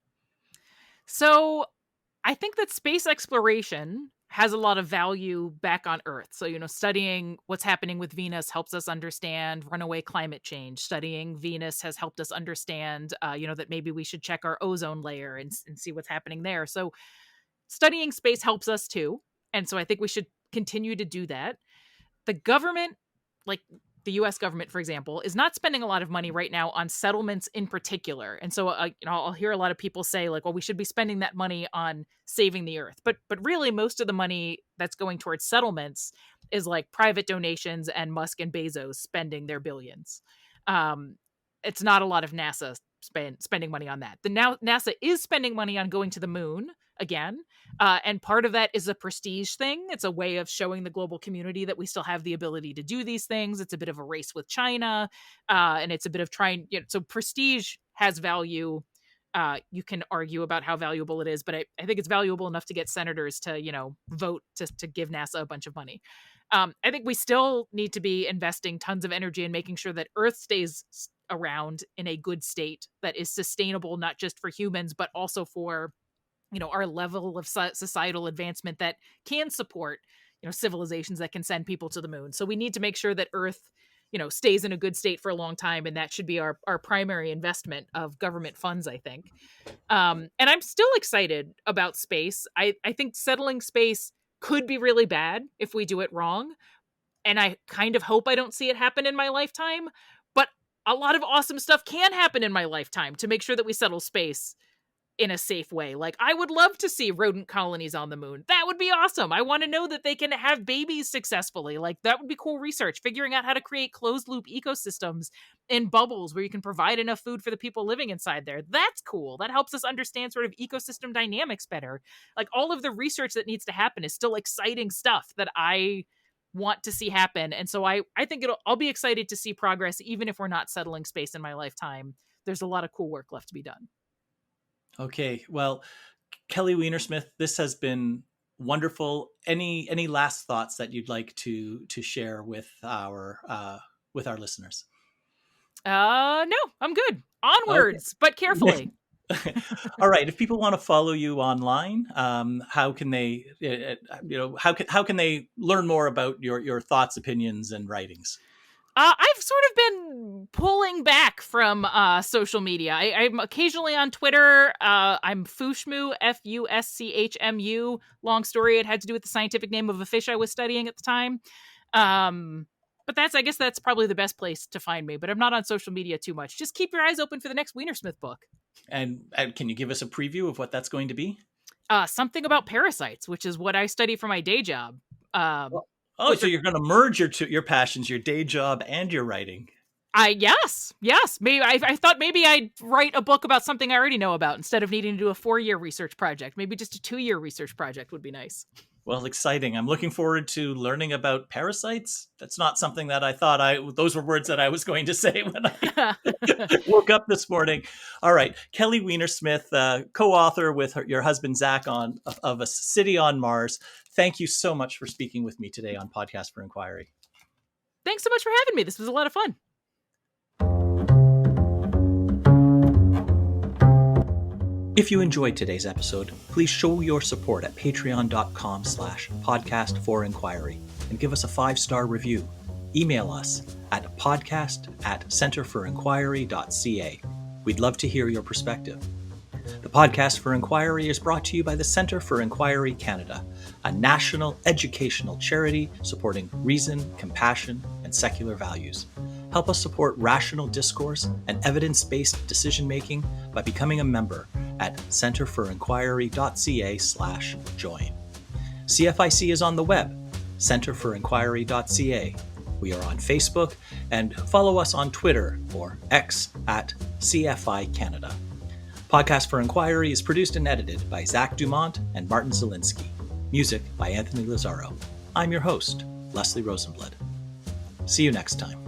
So I think that space exploration has a lot of value back on Earth. So, studying what's happening with Venus helps us understand runaway climate change. Studying Venus has helped us understand, that maybe we should check our ozone layer and see what's happening there. So, studying space helps us too. And so I think we should continue to do that. The government, like the US government, for example, is not spending a lot of money right now on settlements in particular. And so, I'll hear a lot of people say, like, well, we should be spending that money on saving the earth. But really, most of the money that's going towards settlements is like private donations and Musk and Bezos spending their billions. Um, it's not a lot of NASA spending money on that. NASA is spending money on going to the moon again. And part of that is a prestige thing. It's a way of showing the global community that we still have the ability to do these things. It's a bit of a race with China. And it's a bit of trying, so prestige has value. You can argue about how valuable it is, but I think it's valuable enough to get senators to, vote to give NASA a bunch of money. I think we still need to be investing tons of energy in making sure that Earth stays around in a good state that is sustainable, not just for humans, but also for our level of societal advancement that can support civilizations that can send people to the moon. So we need to make sure that Earth, stays in a good state for a long time, and that should be our primary investment of government funds, I think. And I'm still excited about space. I think settling space could be really bad if we do it wrong. And I kind of hope I don't see it happen in my lifetime. But a lot of awesome stuff can happen in my lifetime to make sure that we settle space in a safe way. Like, I would love to see rodent colonies on the moon. That would be awesome. I want to know that they can have babies successfully. Like, that would be cool research, figuring out how to create closed loop ecosystems in bubbles where you can provide enough food for the people living inside there. That's cool. That helps us understand sort of ecosystem dynamics better. Like, all of the research that needs to happen is still exciting stuff that I want to see happen. And so I think I'll be excited to see progress, even if we're not settling space in my lifetime. There's a lot of cool work left to be done. Okay, well, Kelly Weinersmith, this has been wonderful. Any last thoughts that you'd like to share with our listeners? No, I'm good. Onwards, but carefully. All right. If people want to follow you online, how can they, how can they learn more about your thoughts, opinions, and writings? I've sort of been pulling back from social media. I'm occasionally on Twitter. I'm Fushmu, Fuschmu. Long story. It had to do with the scientific name of a fish I was studying at the time. But I guess that's probably the best place to find me. But I'm not on social media too much. Just keep your eyes open for the next Weinersmith book. And can you give us a preview of what that's going to be? Something about parasites, which is what I study for my day job. So you're going to merge your passions, your day job, and your writing. Yes. Maybe I thought maybe I'd write a book about something I already know about instead of needing to do a 4-year research project. Maybe just a 2-year research project would be nice. Well, exciting. I'm looking forward to learning about parasites. That's not something that I thought those were words that I was going to say when I woke up this morning. All right. Kelly Weinersmith, co-author with your husband, Zach, of A City on Mars. Thank you so much for speaking with me today on Podcast for Inquiry. Thanks so much for having me. This was a lot of fun. If you enjoyed today's episode, please show your support at patreon.com/podcastforinquiry and give us a 5-star review. Email us at podcast@centerforinquiry.ca. We'd love to hear your perspective. The Podcast for Inquiry is brought to you by the Centre for Inquiry Canada, a national educational charity supporting reason, compassion, and secular values. Help us support rational discourse and evidence-based decision-making by becoming a member at centerforinquiry.ca/join. CFIC is on the web, centerforinquiry.ca. We are on Facebook, and follow us on Twitter or X at CFI Canada. Podcast for Inquiry is produced and edited by Zach Dumont and Martin Zielinski. Music by Anthony Lazaro. I'm your host, Leslie Rosenblood. See you next time.